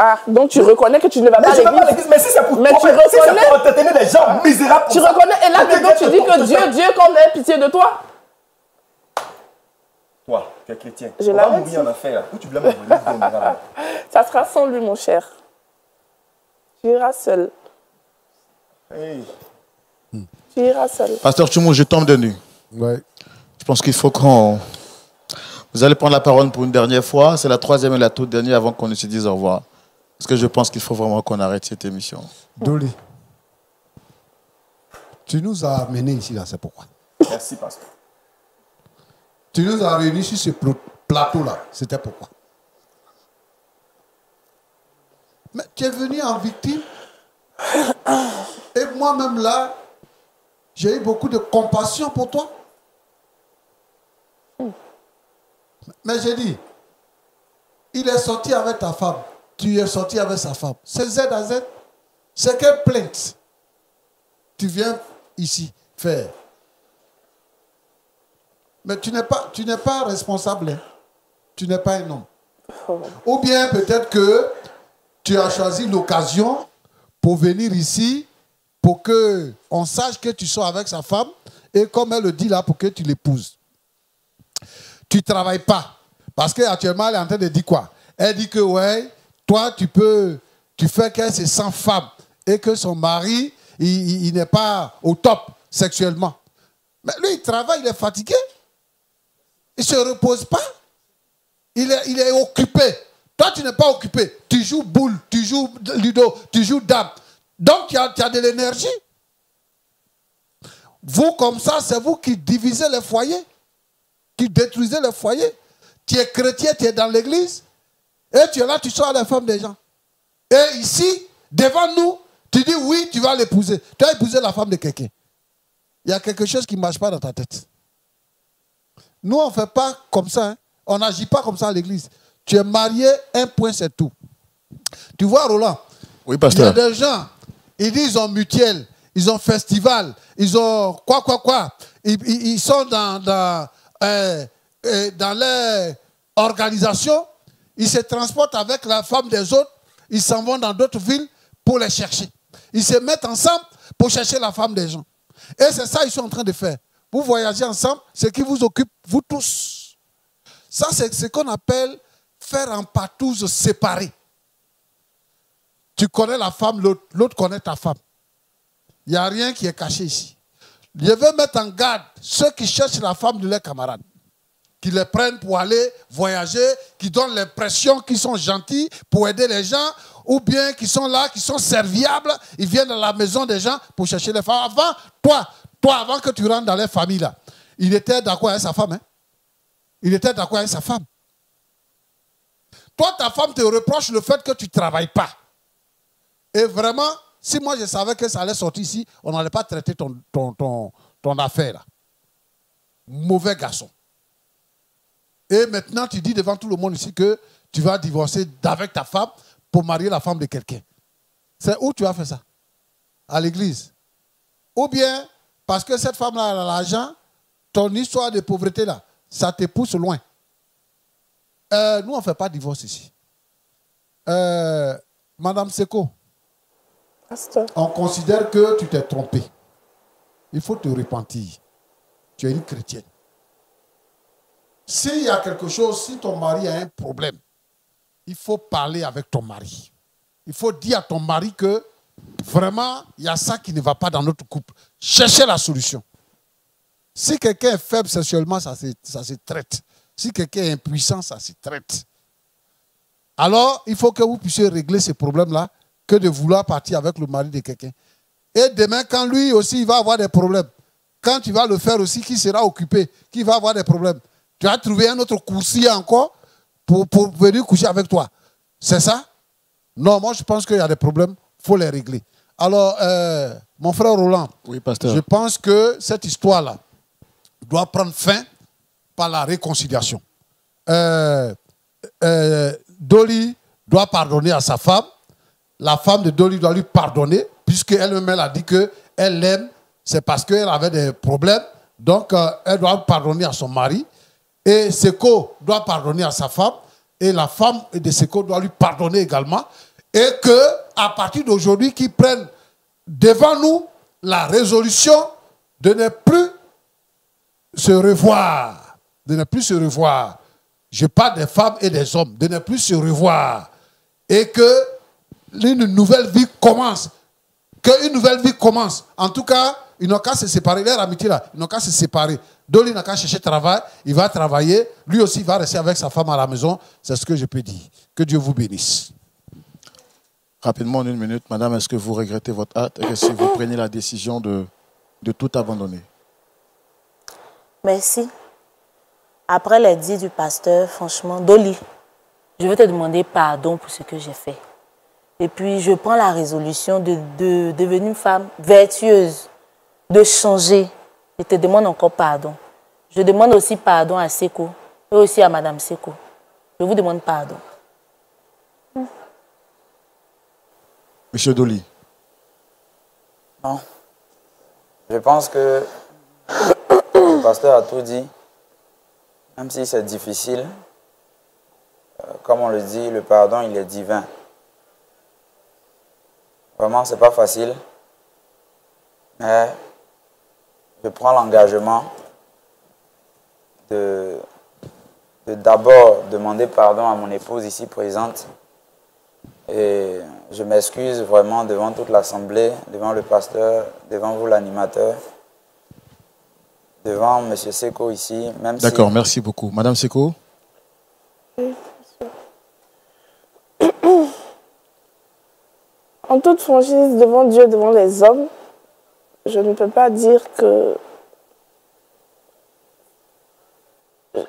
Ah, donc tu reconnais que tu ne vas pas à Mais je ne vais pas à l'église. l'église, mais si c'est pour Mais tu reconnais- pour entretenir les gens misérables. Tu reconnais, et là maintenant tu dis que Dieu qu'on ait pitié de toi. Toi, tu es chrétien. Je On va l'avais mourir en affaire. Où tu voulais m'envoyer? Ça sera sans lui, mon cher. Tu iras seul. Hey. Tu iras seul. Pasteur Tchoumo, je tombe de nu. Ouais. Je pense qu'il faut qu'on... Vous allez prendre la parole pour une dernière fois. C'est la 3e et la toute dernière avant qu'on ne se dise au revoir. Parce que je pense qu'il faut vraiment qu'on arrête cette émission. Dolly, tu nous as amenés ici, là, c'est pourquoi. Merci, pasteur. Tu nous as réunis sur ce plateau-là, c'était pourquoi. Mais tu es venu en victime. Et moi-même là, j'ai eu beaucoup de compassion pour toi. Mais j'ai dit, il est sorti avec ta femme. Tu es sorti avec sa femme. C'est Z à Z. C'est quelle plainte tu viens ici faire? Mais tu n'es pas responsable. Hein. Tu n'es pas un homme. Ou bien peut-être que tu as choisi l'occasion pour venir ici pour qu'on sache que tu sois avec sa femme et comme elle le dit là, pour que tu l'épouses. Tu ne travailles pas. Parce qu'actuellement, elle est en train de dire quoi? Elle dit que, ouais, toi, tu fais qu'elle se sent femme et que son mari, il n'est pas au top sexuellement. Mais lui, il travaille, il est fatigué. Il ne se repose pas. Il est occupé. Toi, tu n'es pas occupé. Tu joues boule, tu joues ludo, tu joues dame. Donc, tu as de l'énergie. Vous, comme ça, c'est vous qui divisez les foyers, qui détruisez les foyers. Tu es chrétien, tu es dans l'église, et tu es là, tu sors la femme des gens. Et ici, devant nous, tu dis oui, tu vas l'épouser. Tu as épousé la femme de quelqu'un. Il y a quelque chose qui ne marche pas dans ta tête. Nous, on ne fait pas comme ça. Hein. On n'agit pas comme ça à l'église. Tu es marié, un point, c'est tout. Tu vois, Roland, oui, pasteur. Il y a des gens, ils disent ils ont mutuelle, ils ont festival, ils ont quoi. Ils sont dans leur organisation, ils se transportent avec la femme des autres, ils s'en vont dans d'autres villes pour les chercher. Ils se mettent ensemble pour chercher la femme des gens. Et c'est ça qu'ils sont en train de faire. Vous voyagez ensemble, ce qui vous occupe, vous tous. Ça, c'est ce qu'on appelle faire en patouze séparée. Tu connais la femme, l'autre connaît ta femme. Il n'y a rien qui est caché ici. Je veux mettre en garde ceux qui cherchent la femme de leurs camarades, qui les prennent pour aller voyager, qui donnent l'impression qu'ils sont gentils pour aider les gens, ou bien qui sont là, qui sont serviables, ils viennent dans la maison des gens pour chercher les femmes. Avant, toi, avant que tu rentres dans les familles, là, il était d'accord avec sa femme. Hein? Il était d'accord avec sa femme. Toi, ta femme te reproche le fait que tu ne travailles pas. Et vraiment, si moi je savais que ça allait sortir ici, on n'allait pas traiter ton affaire là. Mauvais garçon. Et maintenant, tu dis devant tout le monde ici que tu vas divorcer avec ta femme pour marier la femme de quelqu'un. C'est où tu as fait ça? À l'église. Ou bien, parce que cette femme-là a l'argent, ton histoire de pauvreté là, ça te pousse loin. Nous, on ne fait pas de divorce ici. Madame Seko, on considère que tu t'es trompé. Il faut te repentir. Tu es une chrétienne. S'il y a quelque chose, si ton mari a un problème, il faut parler avec ton mari. Il faut dire à ton mari que vraiment, il y a ça qui ne va pas dans notre couple. Cherchez la solution. Si quelqu'un est faible sexuellement, ça se traite. Si quelqu'un est impuissant, ça se traite. Alors, il faut que vous puissiez régler ces problèmes-là que de vouloir partir avec le mari de quelqu'un. Et demain, quand lui aussi, il va avoir des problèmes, quand tu vas le faire aussi, qui sera occupé, qui va avoir des problèmes, tu vas trouver un autre coursier encore pour venir coucher avec toi. C'est ça? Non, moi je pense qu'il y a des problèmes, il faut les régler. Alors, mon frère Roland, oui, pasteur. Je pense que cette histoire-là doit prendre fin par la réconciliation. Dolly doit pardonner à sa femme. La femme de Dolly doit lui pardonner, puisqu'elle-même elle a dit qu'elle l'aime, c'est parce qu'elle avait des problèmes. Donc, elle doit pardonner à son mari. Et Seko doit pardonner à sa femme. Et la femme de Seko doit lui pardonner également. Et qu'à partir d'aujourd'hui, qu'ils prennent devant nous la résolution de ne plus se revoir. De ne plus se revoir. Je parle des femmes et des hommes. De ne plus se revoir. Et que une nouvelle vie commence. Qu'une nouvelle vie commence. En tout cas, ils n'ont qu'à se séparer. Leur amitié là, ils n'ont qu'à se séparer. Dolly n'a qu'à chercher travail. Il va travailler. Lui aussi, il va rester avec sa femme à la maison. C'est ce que je peux dire. Que Dieu vous bénisse. Rapidement, en une minute, madame, est-ce que vous regrettez votre acte et que si vous prenez la décision de tout abandonner? Merci. Après les dits du pasteur, franchement, Dolly, je veux te demander pardon pour ce que j'ai fait. Et puis, je prends la résolution de devenir une femme vertueuse, de changer. Je te demande encore pardon. Je demande aussi pardon à Seko et aussi à Madame Seko. Je vous demande pardon. Monsieur Dolly. Non. Je pense que le pasteur a tout dit. Même si c'est difficile, comme on le dit, le pardon, il est divin. Vraiment, c'est pas facile. Mais je prends l'engagement de d'abord demander pardon à mon épouse ici présente. Et je m'excuse vraiment devant toute l'assemblée, devant le pasteur, devant vous l'animateur, devant M. Seko ici. D'accord, merci beaucoup. Madame Seko? Oui, en toute franchise, devant Dieu, devant les hommes, je ne peux pas dire que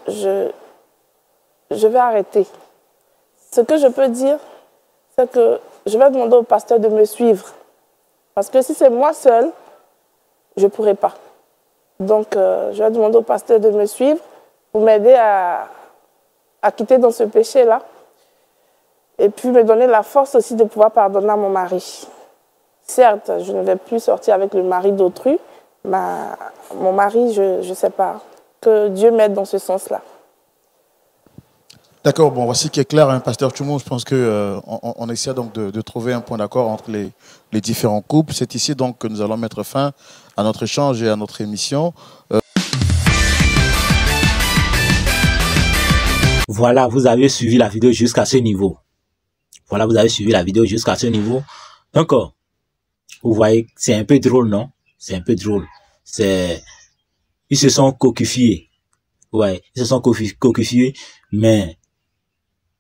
je vais arrêter. Ce que je peux dire, c'est que je vais demander au pasteur de me suivre. Parce que si c'est moi seule, je ne pourrai pas. Donc, je vais demander au pasteur de me suivre pour m'aider à quitter dans ce péché-là. Et puis me donner la force aussi de pouvoir pardonner à mon mari. Certes, je ne vais plus sortir avec le mari d'autrui, mais mon mari, je ne sais pas. Que Dieu m'aide dans ce sens-là. D'accord, bon, voici qui est clair, hein, pasteur Tchoumo. Je pense qu'on on essaie donc de trouver un point d'accord entre les différents couples. C'est ici donc que nous allons mettre fin à notre échange et à notre émission. Voilà, vous avez suivi la vidéo jusqu'à ce niveau. Voilà, vous avez suivi la vidéo jusqu'à ce niveau. Donc, vous voyez, c'est un peu drôle, non? C'est un peu drôle. Ils se sont coquifiés. Ouais, ils se sont coquifiés, mais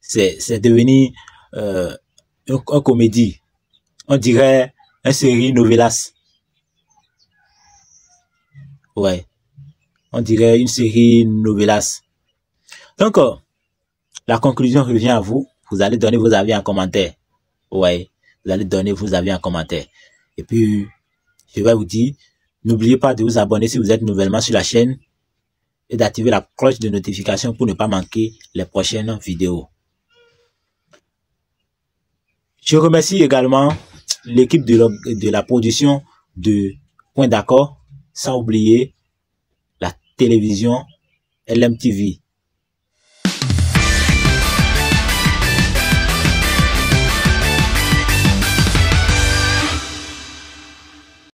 c'est devenu un comédie. On dirait une série novelas. Ouais, on dirait une série novelas. Donc, la conclusion revient à vous. Vous allez donner vos avis en commentaire. Ouais, vous allez donner vos avis en commentaire. Et puis, je vais vous dire, n'oubliez pas de vous abonner si vous êtes nouvellement sur la chaîne et d'activer la cloche de notification pour ne pas manquer les prochaines vidéos. Je remercie également l'équipe de la production de Point d'accord, sans oublier la télévision LMTV.